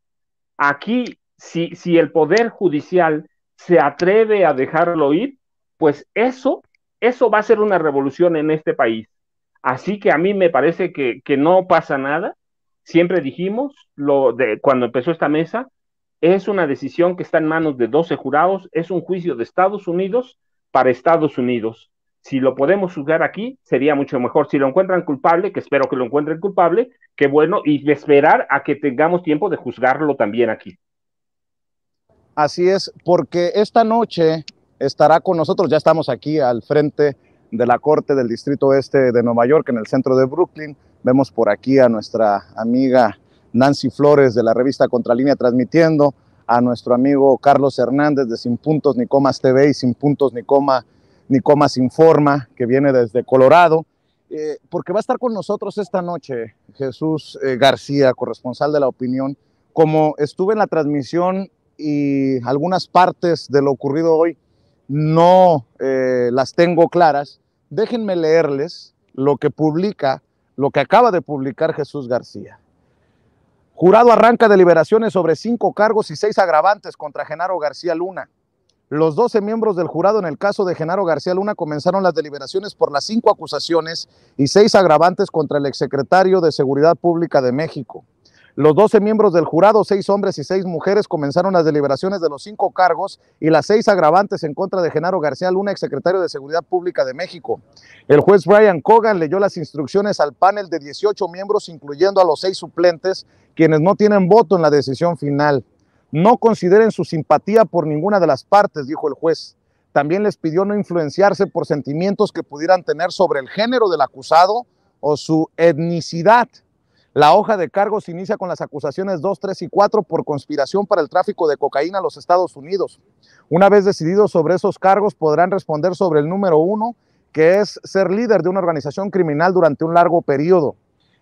Aquí, si el Poder Judicial se atreve a dejarlo ir, pues eso va a ser una revolución en este país. Así que a mí me parece que no pasa nada. Siempre dijimos, cuando empezó esta mesa, es una decisión que está en manos de 12 jurados, es un juicio de Estados Unidos para Estados Unidos. Si lo podemos juzgar aquí, sería mucho mejor. Si lo encuentran culpable, que espero que lo encuentren culpable, qué bueno, y esperar a que tengamos tiempo de juzgarlo también aquí. Así es, porque esta noche estará con nosotros, ya estamos aquí al frente de la Corte del Distrito Este de Nueva York, en el centro de Brooklyn. Vemos por aquí a nuestra amiga Nancy Flores de la revista Contralínea transmitiendo, a nuestro amigo Carlos Hernández de Sin Puntos ni Comas TV y Sin Puntos ni Comas Informa, que viene desde Colorado, porque va a estar con nosotros esta noche Jesús García, corresponsal de La Opinión. Como estuve en la transmisión y algunas partes de lo ocurrido hoy no las tengo claras, déjenme leerles lo que acaba de publicar Jesús García. Jurado arranca deliberaciones sobre 5 cargos y 6 agravantes contra Genaro García Luna. Los 12 miembros del jurado en el caso de Genaro García Luna comenzaron las deliberaciones por las 5 acusaciones y 6 agravantes contra el exsecretario de Seguridad Pública de México. Los 12 miembros del jurado, 6 hombres y 6 mujeres, comenzaron las deliberaciones de los 5 cargos y las 6 agravantes en contra de Genaro García Luna, exsecretario de Seguridad Pública de México. El juez Brian Cogan leyó las instrucciones al panel de 18 miembros, incluyendo a los 6 suplentes, quienes no tienen voto en la decisión final. No consideren su simpatía por ninguna de las partes, dijo el juez. También les pidió no influenciarse por sentimientos que pudieran tener sobre el género del acusado o su etnicidad. La hoja de cargos inicia con las acusaciones 2, 3 y 4 por conspiración para el tráfico de cocaína a los Estados Unidos. Una vez decididos sobre esos cargos, podrán responder sobre el número 1, que es ser líder de una organización criminal durante un largo periodo.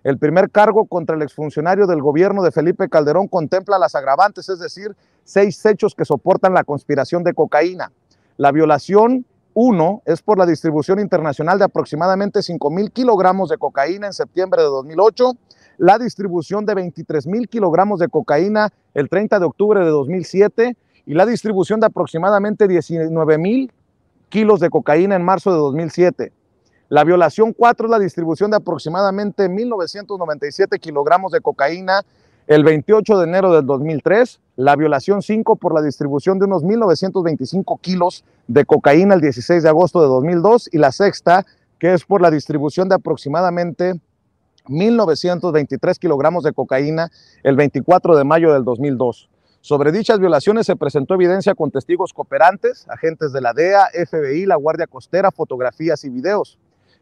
El primer cargo contra el exfuncionario del gobierno de Felipe Calderón contempla las agravantes, es decir, 6 hechos que soportan la conspiración de cocaína. La violación 1 es por la distribución internacional de aproximadamente 5,000 kilogramos de cocaína en septiembre de 2008, la distribución de 23,000 kilogramos de cocaína el 30 de octubre de 2007 y la distribución de aproximadamente 19,000 kilos de cocaína en marzo de 2007. La violación 4 es la distribución de aproximadamente 1,997 kilogramos de cocaína el 28 de enero del 2003, la violación 5 por la distribución de unos 1,925 kilos de cocaína el 16 de agosto de 2002 y la sexta, que es por la distribución de aproximadamente 1,923 kilogramos de cocaína el 24 de mayo del 2002. Sobre dichas violaciones se presentó evidencia con testigos cooperantes, agentes de la DEA, FBI, la Guardia Costera, fotografías y videos.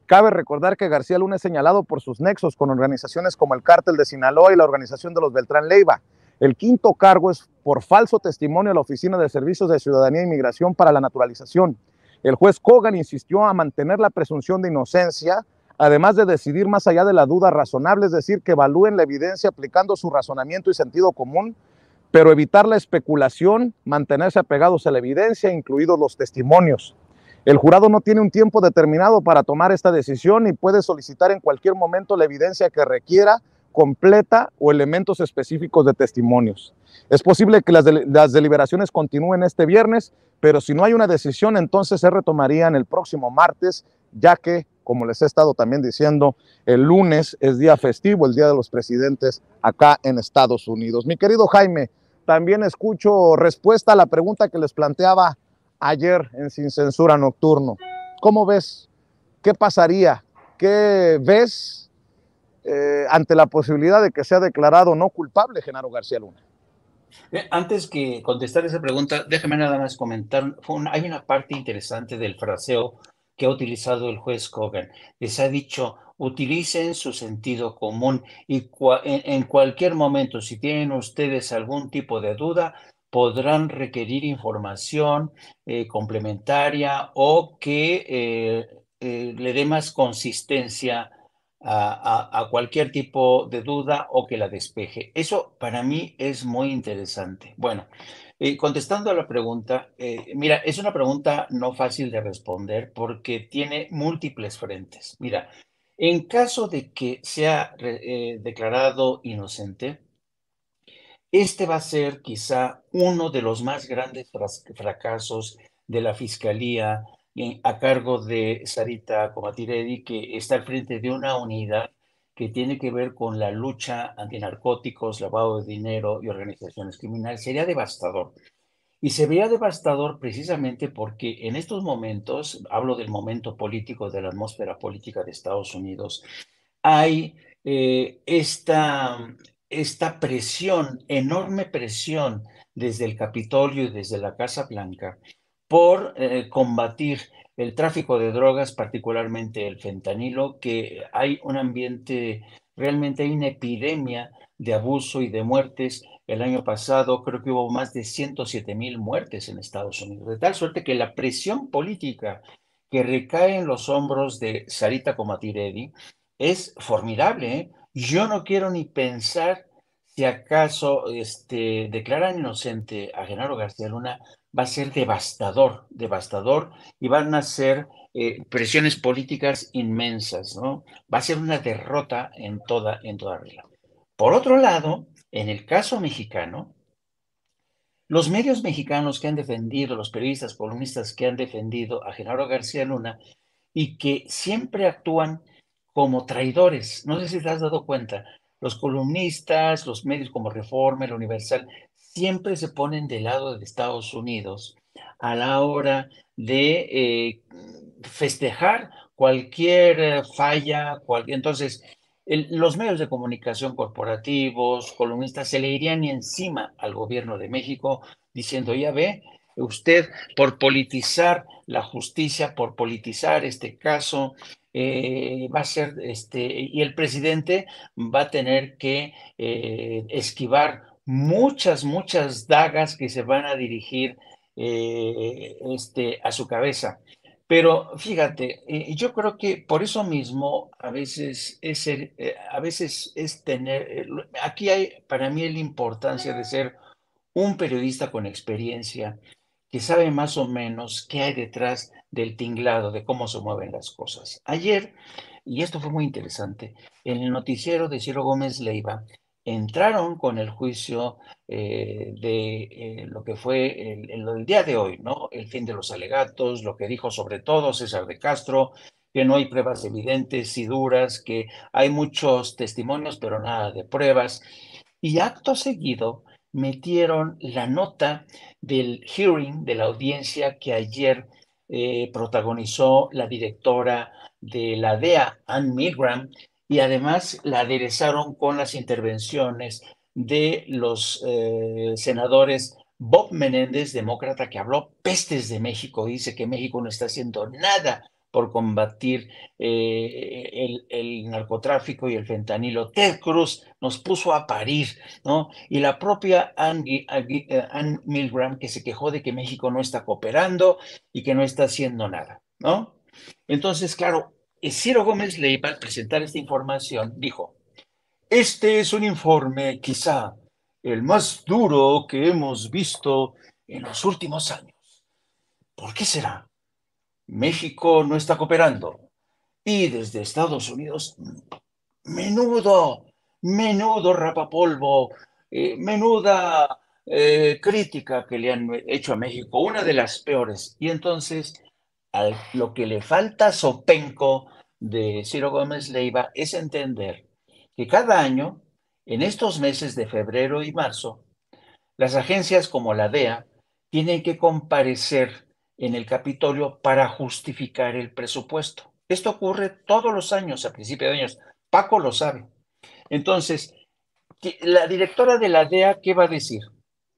Cabe recordar que García Luna es señalado por sus nexos con organizaciones como el Cártel de Sinaloa y la Organización de los Beltrán Leiva. El quinto cargo es por falso testimonio a la Oficina de Servicios de Ciudadanía e Inmigración para la Naturalización. El juez Cogan insistió a mantener la presunción de inocencia, además de decidir más allá de la duda razonable, es decir, que evalúen la evidencia aplicando su razonamiento y sentido común, pero evitar la especulación, mantenerse apegados a la evidencia, incluidos los testimonios. El jurado no tiene un tiempo determinado para tomar esta decisión y puede solicitar en cualquier momento la evidencia que requiera, completa o elementos específicos de testimonios. Es posible que las deliberaciones continúen este viernes, pero si no hay una decisión, entonces se retomarían el próximo martes, ya que, como les he estado también diciendo, el lunes es día festivo, el Día de los Presidentes acá en Estados Unidos. Mi querido Jaime, también escucho respuesta a la pregunta que les planteaba ayer en Sin Censura Nocturno. ¿Cómo ves? ¿Qué pasaría? ¿Qué ves ante la posibilidad de que sea declarado no culpable Genaro García Luna? Antes que contestar esa pregunta, déjame nada más comentar. Hay una parte interesante del fraseo que ha utilizado el juez Cogan. Les ha dicho, utilicen su sentido común y en cualquier momento, si tienen ustedes algún tipo de duda, podrán requerir información complementaria o que le dé más consistencia a cualquier tipo de duda o que la despeje. Eso para mí es muy interesante. Bueno, contestando a la pregunta, mira, es una pregunta no fácil de responder porque tiene múltiples frentes. Mira, en caso de que sea declarado inocente, este va a ser quizá uno de los más grandes fracasos de la Fiscalía a cargo de Sarita Comatiredi, que está al frente de una unidad que tiene que ver con la lucha antinarcóticos, lavado de dinero y organizaciones criminales. Sería devastador. Y se vería devastador precisamente porque en estos momentos, hablo del momento político, de la atmósfera política de Estados Unidos, hay esta presión, enorme presión desde el Capitolio y desde la Casa Blanca por combatir el tráfico de drogas, particularmente el fentanilo, que hay un ambiente, realmente hay una epidemia de abuso y de muertes. El año pasado creo que hubo más de 107,000 muertes en Estados Unidos, de tal suerte que la presión política que recae en los hombros de Sarita Comatiredi es formidable, ¿eh? Yo no quiero ni pensar si acaso declaran inocente a Genaro García Luna, va a ser devastador, devastador, y van a ser presiones políticas inmensas, ¿no? Va a ser una derrota en toda regla. Por otro lado, en el caso mexicano, los medios mexicanos que han defendido, los periodistas, columnistas que han defendido a Genaro García Luna y que siempre actúan como traidores. No sé si te has dado cuenta. los columnistas, los medios como Reforma, El Universal, siempre se ponen del lado de Estados Unidos a la hora de festejar cualquier falla, entonces los medios de comunicación corporativos, columnistas, se le irían encima al gobierno de México diciendo, ya ve, usted por politizar la justicia, por politizar este caso, va a ser, y el presidente va a tener que esquivar muchas dagas que se van a dirigir a su cabeza. Pero fíjate, yo creo que por eso mismo a veces es tener, aquí hay para mí la importancia de ser un periodista con experiencia que sabe más o menos qué hay detrás del tinglado, de cómo se mueven las cosas. Ayer, y esto fue muy interesante, en el noticiero de Ciro Gómez Leiva entraron con el juicio de lo que fue el día de hoy, ¿no? El fin de los alegatos, lo que dijo sobre todo César de Castro, que no hay pruebas evidentes y duras, que hay muchos testimonios, pero nada de pruebas. Y acto seguido metieron la nota del hearing, de la audiencia que ayer protagonizó la directora de la DEA, Ann Milgram, y además la aderezaron con las intervenciones de los senadores Bob Menéndez, demócrata, que habló pestes de México, dice que México no está haciendo nada por combatir el narcotráfico y el fentanilo. Ted Cruz nos puso a parir, ¿no? Y la propia Ann Milgram, que se quejó de que México no está cooperando y que no está haciendo nada, ¿no? Entonces, claro, Ciro Gómez Leiva, al presentar esta información, dijo, este es un informe quizá el más duro que hemos visto en los últimos años. ¿Por qué será? México no está cooperando. Y desde Estados Unidos, menudo rapapolvo, menuda crítica que le han hecho a México, una de las peores. Y entonces, lo que le falta a Sopenco de Ciro Gómez Leiva es entender que cada año, en estos meses de febrero y marzo, las agencias como la DEA tienen que comparecer en el Capitolio para justificar el presupuesto. Esto ocurre todos los años, a principio de años. Paco lo sabe. Entonces, la directora de la DEA, ¿qué va a decir?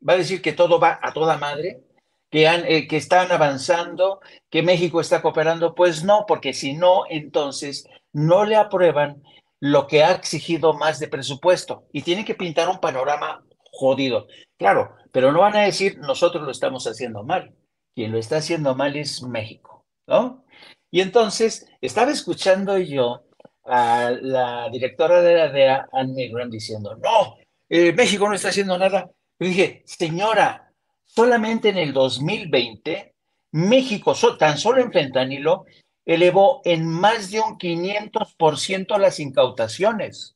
¿Va a decir que todo va a toda madre? ¿Que están avanzando? ¿Que México está cooperando? Pues no, porque si no, entonces no le aprueban lo que ha exigido más de presupuesto y tienen que pintar un panorama jodido. Claro, pero no van a decir nosotros lo estamos haciendo mal. Quien lo está haciendo mal es México, ¿no? Y entonces estaba escuchando yo a la directora de la DEA, Ann Milgram, diciendo, no, México no está haciendo nada. Yo dije, señora, solamente en el 2020, México, tan solo en fentanilo, elevó en más de un 500% las incautaciones.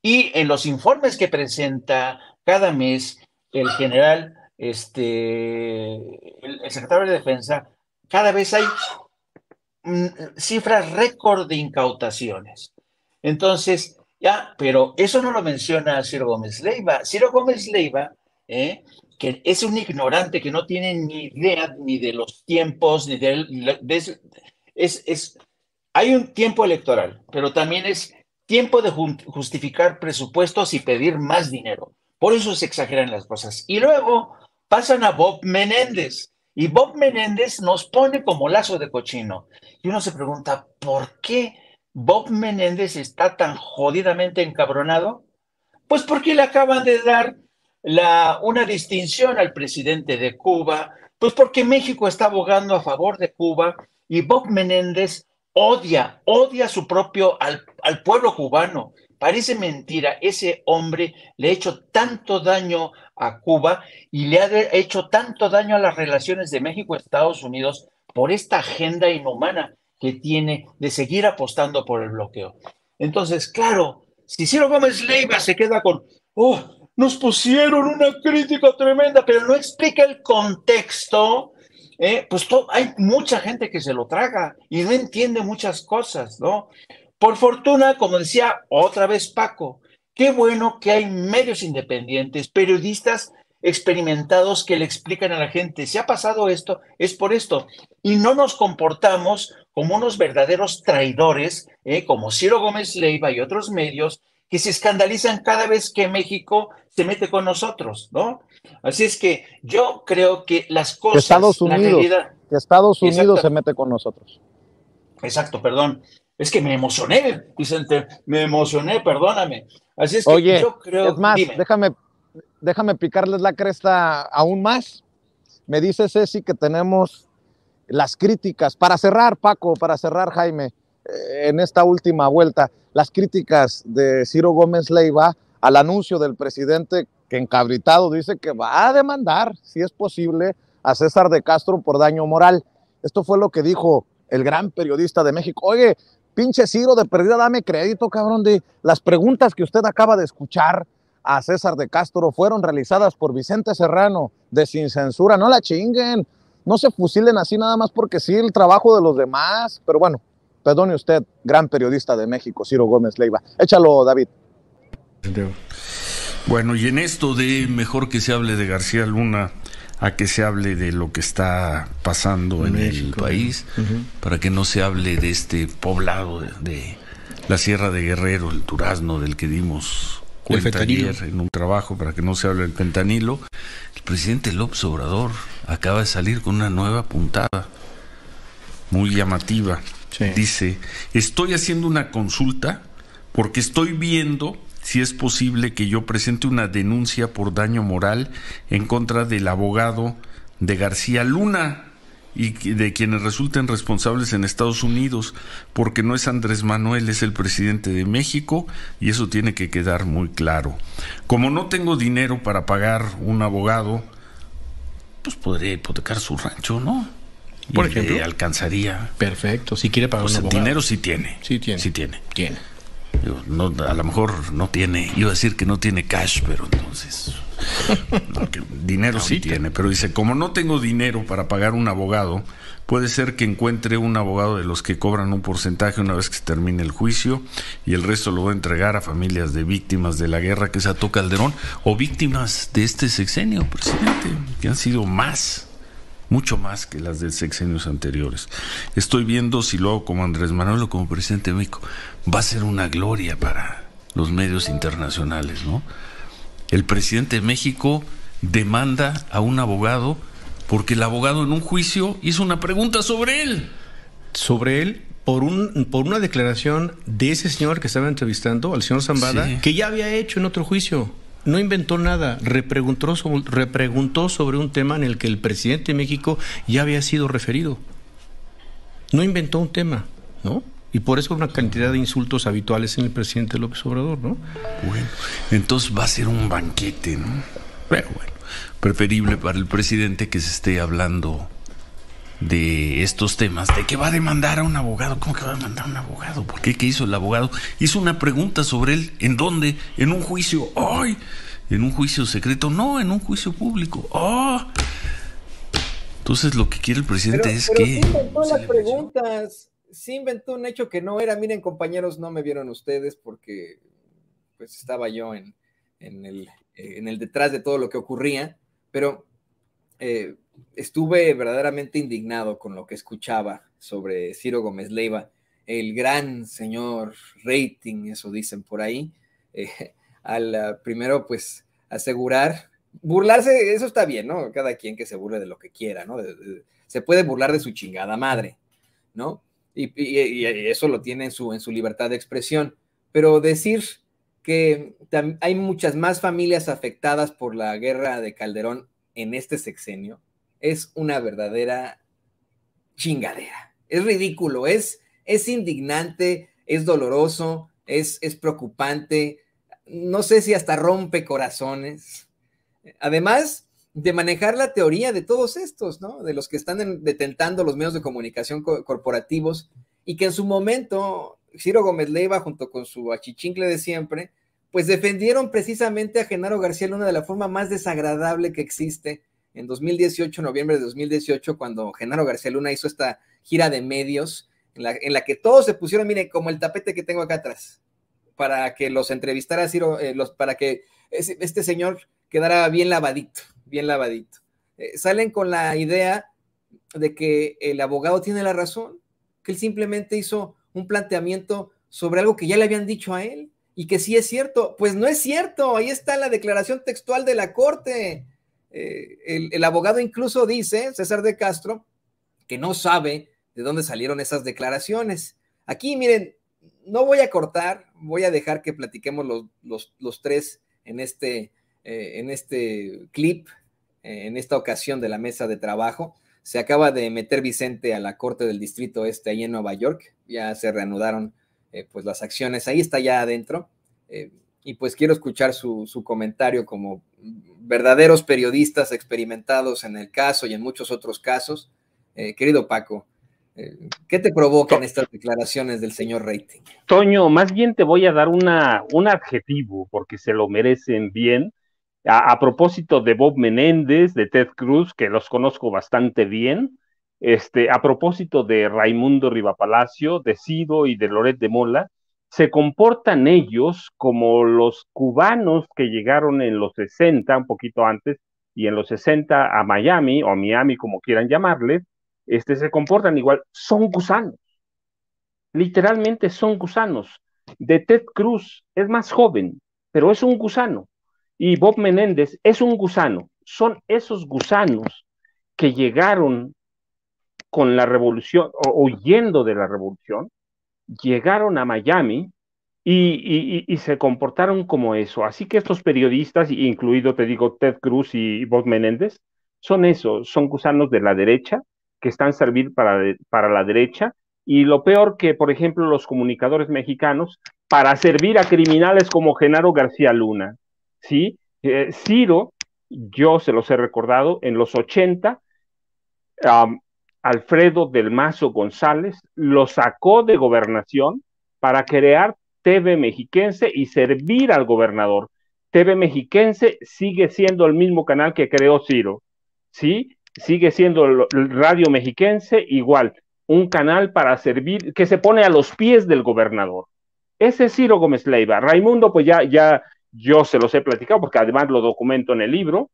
Y en los informes que presenta cada mes el general, el secretario de Defensa, cada vez hay cifras récord de incautaciones. Entonces, ya, pero eso no lo menciona Ciro Gómez Leiva. Ciro Gómez Leiva, que es un ignorante que no tiene ni idea ni de los tiempos, ni hay un tiempo electoral, pero también es tiempo de justificar presupuestos y pedir más dinero. Por eso se exageran las cosas. Y luego pasan a Bob Menéndez. Y Bob Menéndez nos pone como lazo de cochino. Y uno se pregunta, ¿por qué Bob Menéndez está tan jodidamente encabronado? Pues porque le acaban de dar una distinción al presidente de Cuba, pues porque México está abogando a favor de Cuba y Bob Menéndez odia al pueblo cubano. Parece mentira, ese hombre le ha hecho tanto daño a Cuba y le ha hecho tanto daño a las relaciones de México y Estados Unidos por esta agenda inhumana que tiene de seguir apostando por el bloqueo. Entonces, claro, si Ciro Gómez Leiva se queda con, nos pusieron una crítica tremenda, pero no explica el contexto, pues hay mucha gente que se lo traga y no entiende muchas cosas, ¿no? Por fortuna, como decía otra vez Paco, Qué bueno que hay medios independientes, periodistas experimentados que le explican a la gente, si ha pasado esto, es por esto. Y no nos comportamos como unos verdaderos traidores, como Ciro Gómez Leiva y otros medios, que se escandalizan cada vez que México se mete con nosotros, ¿no? Así es que yo creo que las cosas, Estados la Unidos, realidad... que Estados Unidos se Exacto, mete con nosotros. exacto, perdón. Es que me emocioné, Vicente, me emocioné, perdóname. Así es que Oye, yo es creo, más, dime. déjame picarles la cresta aún más. Me dice Ceci que tenemos las críticas, para cerrar, Paco, para cerrar, Jaime, en esta última vuelta, las críticas de Ciro Gómez Leiva al anuncio del presidente que encabritado dice que va a demandar, si es posible, a César de Castro por daño moral. Esto fue lo que dijo el gran periodista de México. Oye, pinche Ciro, de perdida, dame crédito, cabrón, de las preguntas que usted acaba de escuchar a César de Castro fueron realizadas por Vicente Serrano, de Sin Censura. No la chinguen, no se fusilen así nada más porque sí el trabajo de los demás. Pero bueno, perdone usted, gran periodista de México, Ciro Gómez Leiva. Échalo, David. Bueno, y en esto de mejor que se hable de García Luna a que se hable de lo que está pasando en el país, para que no se hable de este poblado de la Sierra de Guerrero, el durazno del que dimos cuenta ayer en un trabajo, para que no se hable del fentanilo. El presidente López Obrador acaba de salir con una nueva puntada muy llamativa. Sí. Dice: estoy haciendo una consulta porque estoy viendo si es posible que yo presente una denuncia por daño moral en contra del abogado de García Luna y de quienes resulten responsables en Estados Unidos, porque no es Andrés Manuel, es el presidente de México, y eso tiene que quedar muy claro. Como no tengo dinero para pagar un abogado, pues podría hipotecar su rancho, ¿no? Por ejemplo, le alcanzaría. Perfecto, si quiere pagar pues un abogado. Dinero sí tiene. Sí tiene. Sí tiene. Tiene. No, a lo mejor no tiene, iba a decir que no tiene cash, pero entonces no, que dinero sí tiene, pero dice, como no tengo dinero para pagar un abogado, puede ser que encuentre un abogado de los que cobran un porcentaje una vez que se termine el juicio y el resto lo voy a entregar a familias de víctimas de la guerra que desató Calderón o víctimas de este sexenio, presidente, que han sido mucho más que las de sexenios anteriores. Estoy viendo si lo hago como Andrés Manuel o como presidente de México. Va a ser una gloria para los medios internacionales, ¿no? El presidente de México demanda a un abogado porque el abogado en un juicio hizo una pregunta sobre él. Sobre él, por una declaración de ese señor que estaba entrevistando, al señor Zambada, sí, que ya había hecho en otro juicio. No inventó nada, repreguntó sobre un tema en el que el presidente de México ya había sido referido. No inventó un tema, ¿no? Y por eso una cantidad de insultos habituales en el presidente López Obrador, ¿no? Bueno, entonces va a ser un banquete, ¿no? Pero bueno, preferible para el presidente que se esté hablando de estos temas, de que va a demandar a un abogado. ¿Cómo que va a demandar a un abogado? ¿Por qué? ¿Qué hizo el abogado? Hizo una pregunta sobre él. ¿En dónde? En un juicio. ¡Ay! ¿En un juicio secreto? No, en un juicio público. ¡Oh! Entonces lo que quiere el presidente es que... Sí inventó las preguntas, sí inventó un hecho que no era. Miren, compañeros, no me vieron ustedes porque pues estaba yo en el detrás de todo lo que ocurría, pero... estuve verdaderamente indignado con lo que escuchaba sobre Ciro Gómez Leiva, el gran señor rating, eso dicen por ahí, primero pues asegurar, burlarse, eso está bien, ¿no? Cada quien que se burle de lo que quiera, ¿no? Se puede burlar de su chingada madre, ¿no? Y eso lo tiene en su libertad de expresión, pero decir que hay muchas más familias afectadas por la guerra de Calderón en este sexenio, es una verdadera chingadera. Es ridículo, es indignante, es doloroso, es preocupante, no sé si hasta rompe corazones. Además de manejar la teoría de todos estos, ¿no? De los que están detentando los medios de comunicación corporativos y que en su momento Ciro Gómez Leiva, junto con su achichincle de siempre, pues defendieron precisamente a Genaro García Luna de la forma más desagradable que existe. En 2018, noviembre de 2018, cuando Genaro García Luna hizo esta gira de medios, en la que todos se pusieron, miren, como el tapete que tengo acá atrás, para que los entrevistara Ciro, para que este señor quedara bien lavadito, bien lavadito. Salen con la idea de que el abogado tiene la razón, que él simplemente hizo un planteamiento sobre algo que ya le habían dicho a él, y que sí es cierto. Pues no es cierto, ahí está la declaración textual de la Corte. El abogado incluso dice, César de Castro, que no sabe de dónde salieron esas declaraciones. Aquí, miren, no voy a cortar, voy a dejar que platiquemos los tres en este clip, en esta ocasión de la mesa de trabajo. Se acaba de meter Vicente a la Corte del Distrito Este, ahí en Nueva York, ya se reanudaron pues las acciones, ahí está ya adentro, y pues quiero escuchar su comentario como verdaderos periodistas experimentados en el caso y en muchos otros casos. Querido Paco, ¿qué te provocan estas declaraciones del señor Rating? Toño, más bien te voy a dar un adjetivo, porque se lo merecen bien. A propósito de Bob Menéndez, de Ted Cruz, que los conozco bastante bien, a propósito de Raimundo Rivapalacio, de Ciro y de Loret de Mola, se comportan ellos como los cubanos que llegaron en los 60, un poquito antes, y en los 60 a Miami, o a Miami, como quieran llamarle, se comportan igual, son gusanos, literalmente son gusanos. De Ted Cruz es más joven, pero es un gusano. Y Bob Menéndez es un gusano. Son esos gusanos que llegaron con la revolución, o huyendo de la revolución, llegaron a Miami y se comportaron como eso. Así que estos periodistas, incluido, te digo, Ted Cruz y Bob Menéndez, son esos, son gusanos de la derecha que están servir para la derecha. Y lo peor que, por ejemplo, los comunicadores mexicanos, para servir a criminales como Genaro García Luna, ¿sí? Ciro, yo se los he recordado, en los 80, Alfredo del Mazo González lo sacó de gobernación para crear TV Mexiquense y servir al gobernador. TV Mexiquense sigue siendo el mismo canal que creó Ciro, ¿sí? Sigue siendo el Radio Mexiquense igual, un canal para servir, que se pone a los pies del gobernador. Ese es Ciro Gómez Leiva. Raimundo, pues ya yo se los he platicado, porque además lo documento en el libro.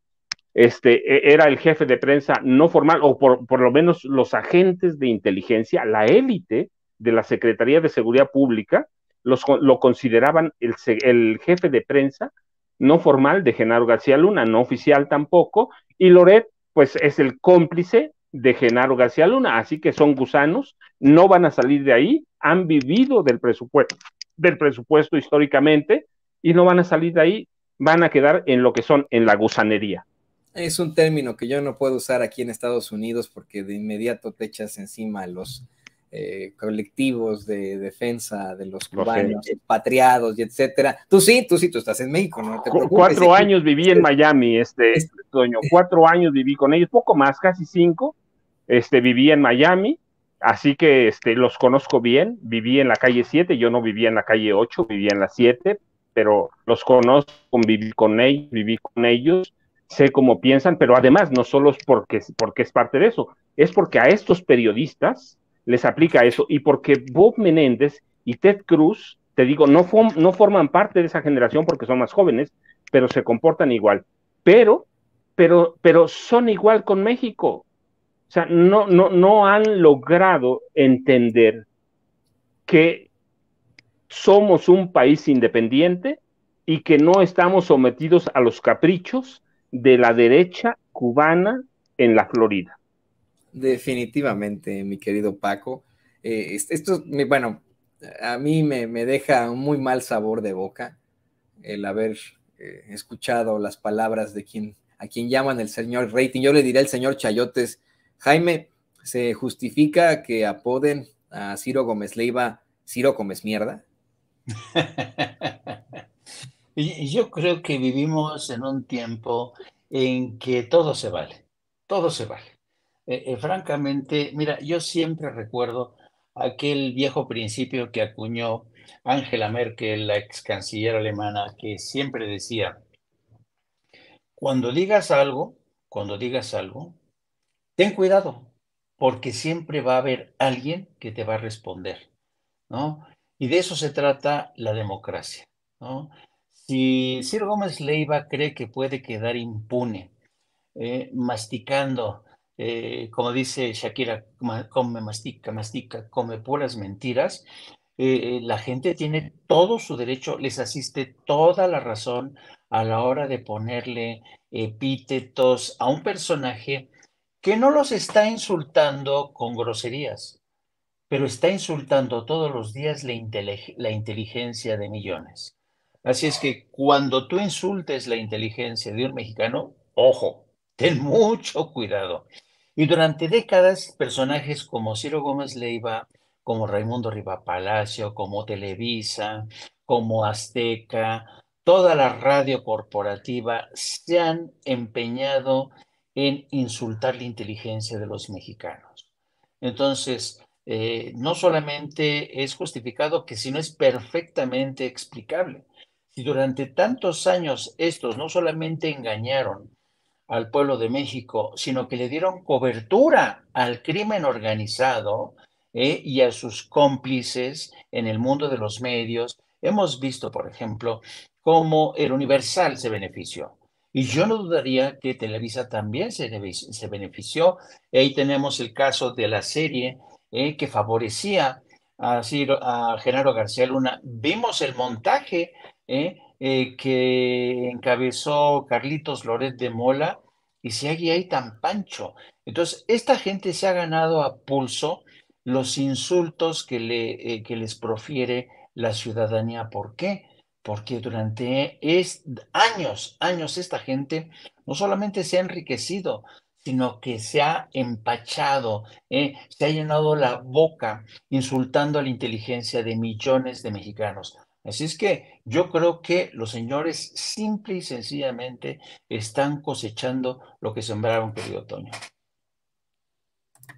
Era el jefe de prensa no formal, o por lo menos los agentes de inteligencia, la élite de la Secretaría de Seguridad Pública, lo consideraban el jefe de prensa no formal de Genaro García Luna, no oficial tampoco, y Loret, pues es el cómplice de Genaro García Luna, así que son gusanos, no van a salir de ahí, han vivido del presupuesto históricamente, y no van a salir de ahí, van a quedar en lo que son, en la gusanería. Es un término que yo no puedo usar aquí en Estados Unidos porque de inmediato te echas encima a los colectivos de defensa de los cubanos, expatriados y etcétera. Tú estás en México, no te preocupes. 4 años viví en Miami, Toño, 4 años viví con ellos, poco más, casi 5, viví en Miami, así que los conozco bien. Viví en la calle 7, yo no vivía en la calle 8, vivía en la 7, pero los conozco, viví con ellos, sé cómo piensan, pero además no solo es porque es parte de eso, es porque a estos periodistas les aplica eso, y porque Bob Menéndez y Ted Cruz, te digo, no forman parte de esa generación porque son más jóvenes, pero se comportan igual, pero son igual con México. O sea, no han logrado entender que somos un país independiente y que no estamos sometidos a los caprichos de la derecha cubana en la Florida. Definitivamente, mi querido Paco. Esto, bueno, a mí me deja un muy mal sabor de boca el haber escuchado las palabras de a quien llaman el señor Rating. Yo le diré al señor Chayotes, Jaime, ¿se justifica que apoden a Ciro Gómez Leiva Ciro Gómez Mierda? Yo creo que vivimos en un tiempo en que todo se vale, todo se vale. Francamente, mira, yo siempre recuerdo aquel viejo principio que acuñó Angela Merkel, la ex canciller alemana, que siempre decía, cuando digas algo, ten cuidado, porque siempre va a haber alguien que te va a responder, ¿no? Y de eso se trata la democracia, ¿no? Si Ciro Gómez Leiva cree que puede quedar impune, masticando, como dice Shakira, come, mastica, mastica, come puras mentiras, la gente tiene todo su derecho, les asiste toda la razón a la hora de ponerle epítetos a un personaje que no los está insultando con groserías, pero está insultando todos los días la inteligencia de millones. Así es que cuando tú insultes la inteligencia de un mexicano, ojo, ten mucho cuidado. Y durante décadas, personajes como Ciro Gómez Leiva, como Raimundo Riva Palacio, como Televisa, como Azteca, toda la radio corporativa se han empeñado en insultar la inteligencia de los mexicanos. Entonces, no solamente es justificado, que sino es perfectamente explicable. Si durante tantos años estos no solamente engañaron al pueblo de México, sino que le dieron cobertura al crimen organizado, y a sus cómplices en el mundo de los medios, hemos visto, por ejemplo, cómo el Universal se benefició. Y yo no dudaría que Televisa también se benefició. Ahí tenemos el caso de la serie que favorecía a Genaro García Luna. Vimos el montaje que encabezó Carlitos Loret de Mola y Siagui ahí tan pancho. Entonces, esta gente se ha ganado a pulso los insultos que les profiere la ciudadanía. ¿Por qué? Porque durante años, esta gente no solamente se ha enriquecido, sino que se ha empachado, se ha llenado la boca insultando a la inteligencia de millones de mexicanos. Así es que yo creo que los señores simple y sencillamente están cosechando lo que sembraron, querido Toño.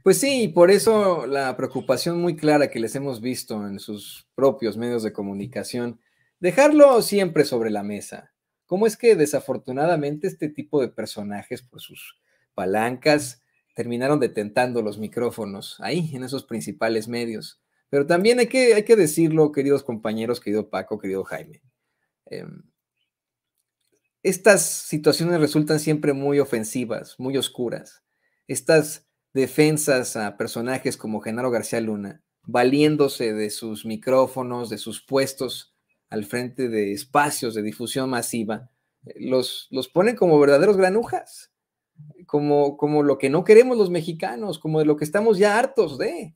Pues sí, por eso la preocupación muy clara que les hemos visto en sus propios medios de comunicación, dejarlo siempre sobre la mesa. ¿Cómo es que desafortunadamente este tipo de personajes, por sus palancas, terminaron detentando los micrófonos ahí, en esos principales medios? Pero también hay que decirlo, queridos compañeros, querido Paco, querido Jaime. Estas situaciones resultan siempre muy ofensivas, muy oscuras. Estas defensas a personajes como Genaro García Luna, valiéndose de sus micrófonos, de sus puestos al frente de espacios de difusión masiva, los ponen como verdaderos granujas, como lo que no queremos los mexicanos, como de lo que estamos ya hartos de.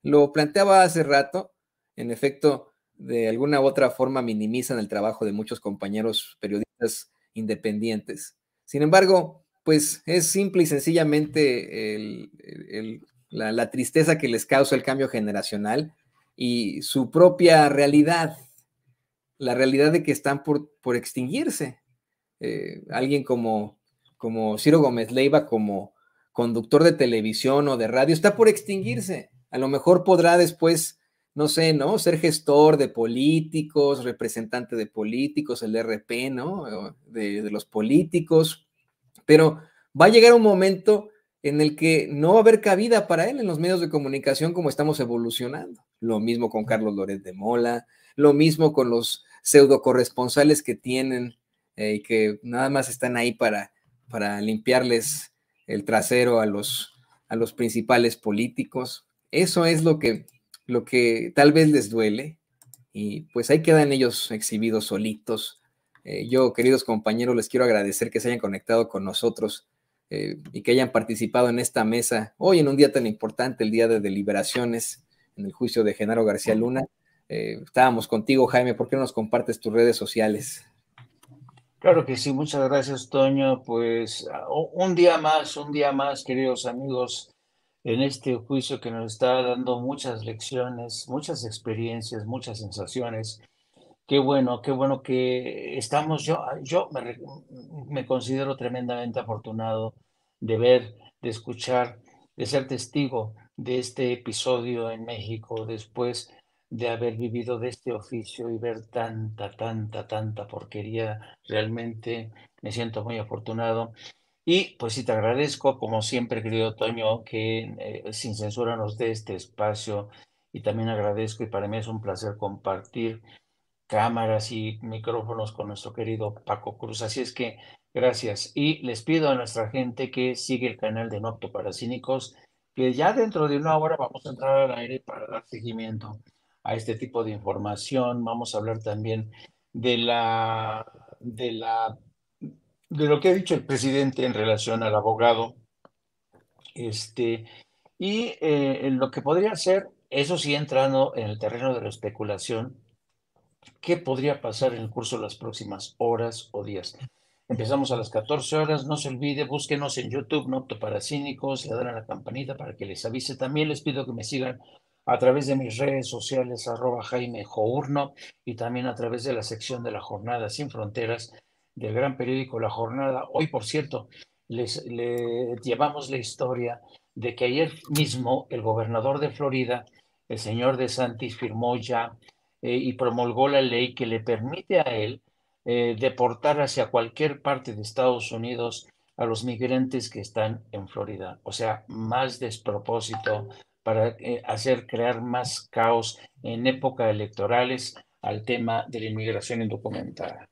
Lo planteaba hace rato, en efecto, de alguna u otra forma minimizan el trabajo de muchos compañeros periodistas independientes. Sin embargo, pues es simple y sencillamente la tristeza que les causa el cambio generacional y su propia realidad, la realidad de que están por extinguirse. Alguien como Ciro Gómez Leiva, como conductor de televisión o de radio, está por extinguirse. A lo mejor podrá después, no sé, ¿no? Ser gestor de políticos, representante de políticos, el RP, ¿no? De los políticos, pero va a llegar un momento en el que no va a haber cabida para él en los medios de comunicación como estamos evolucionando. Lo mismo con Carlos Loret de Mola, lo mismo con los pseudo corresponsales que tienen y que nada más están ahí para limpiarles el trasero a los principales políticos. Eso es lo que tal vez les duele y pues ahí quedan ellos exhibidos solitos. Yo, queridos compañeros, les quiero agradecer que se hayan conectado con nosotros y que hayan participado en esta mesa hoy en un día tan importante, el día de deliberaciones en el juicio de Genaro García Luna. Estábamos contigo, Jaime, ¿por qué no nos compartes tus redes sociales? Claro que sí, muchas gracias, Toño. Pues un día más, queridos amigos, en este juicio que nos está dando muchas lecciones, muchas experiencias, muchas sensaciones. Qué bueno que estamos. Yo me considero tremendamente afortunado de ver, de escuchar, de ser testigo de este episodio en México después de haber vivido de este oficio y ver tanta porquería. Realmente me siento muy afortunado. Y pues sí, te agradezco, como siempre, querido Toño, que sin censura nos dé este espacio y también agradezco, y para mí es un placer compartir cámaras y micrófonos con nuestro querido Paco Cruz. Así es que gracias. Y les pido a nuestra gente que sigue el canal de No Apto para Cínicos, que ya dentro de una hora vamos a entrar al aire para dar seguimiento a este tipo de información. Vamos a hablar también de de lo que ha dicho el presidente en relación al abogado, en lo que podría ser, eso sí, entrando en el terreno de la especulación, qué podría pasar en el curso de las próximas horas o días. Empezamos a las 14 horas, no se olvide, búsquenos en YouTube, No Apto para Cínicos, le dan a la campanita para que les avise. También les pido que me sigan a través de mis redes sociales, @Jaime Journo, y también a través de la sección de La Jornada Sin Fronteras del gran periódico La Jornada. Hoy, por cierto, les llevamos la historia de que ayer mismo el gobernador de Florida, el señor DeSantis, firmó ya y promulgó la ley que le permite a él deportar hacia cualquier parte de Estados Unidos a los migrantes que están en Florida. O sea, más despropósito para crear más caos en época electorales al tema de la inmigración indocumentada.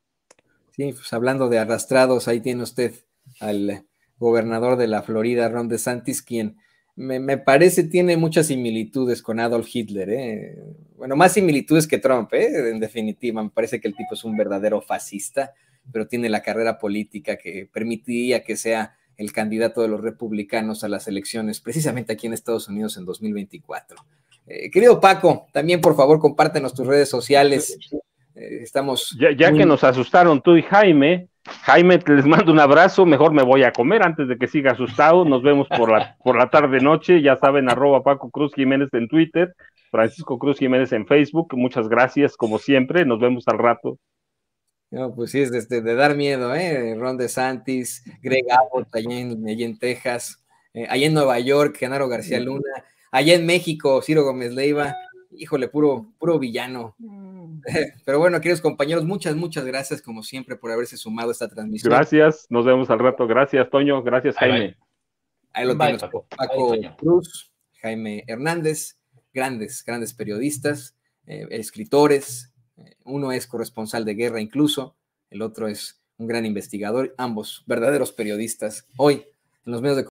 Sí, pues hablando de arrastrados, ahí tiene usted al gobernador de la Florida, Ron DeSantis, quien me parece tiene muchas similitudes con Adolf Hitler, ¿eh? Bueno, más similitudes que Trump, ¿eh? En definitiva, me parece que el tipo es un verdadero fascista, pero tiene la carrera política que permitiría que sea el candidato de los republicanos a las elecciones, precisamente aquí en Estados Unidos en 2024. Querido Paco, también por favor compártenos tus redes sociales. Estamos ya que nos asustaron tú y Jaime, les mando un abrazo, mejor me voy a comer antes de que siga asustado. Nos vemos por la tarde noche, ya saben, @Paco Cruz Jiménez en Twitter, Francisco Cruz Jiménez en Facebook. Muchas gracias, como siempre, nos vemos al rato. No, pues sí, es de dar miedo, ¿eh? Ron DeSantis, Greg Abbott, allá en Texas, allá en Nueva York, Genaro García Luna, allá en México, Ciro Gómez Leiva, híjole, puro villano. Pero bueno, queridos compañeros, muchas gracias, como siempre, por haberse sumado a esta transmisión. Gracias, nos vemos al rato. Gracias, Toño. Gracias, Jaime. Ahí lo tienes, Paco Cruz, Jaime Hernández, grandes periodistas, escritores. Uno es corresponsal de guerra incluso, el otro es un gran investigador, ambos verdaderos periodistas. Hoy, en los medios de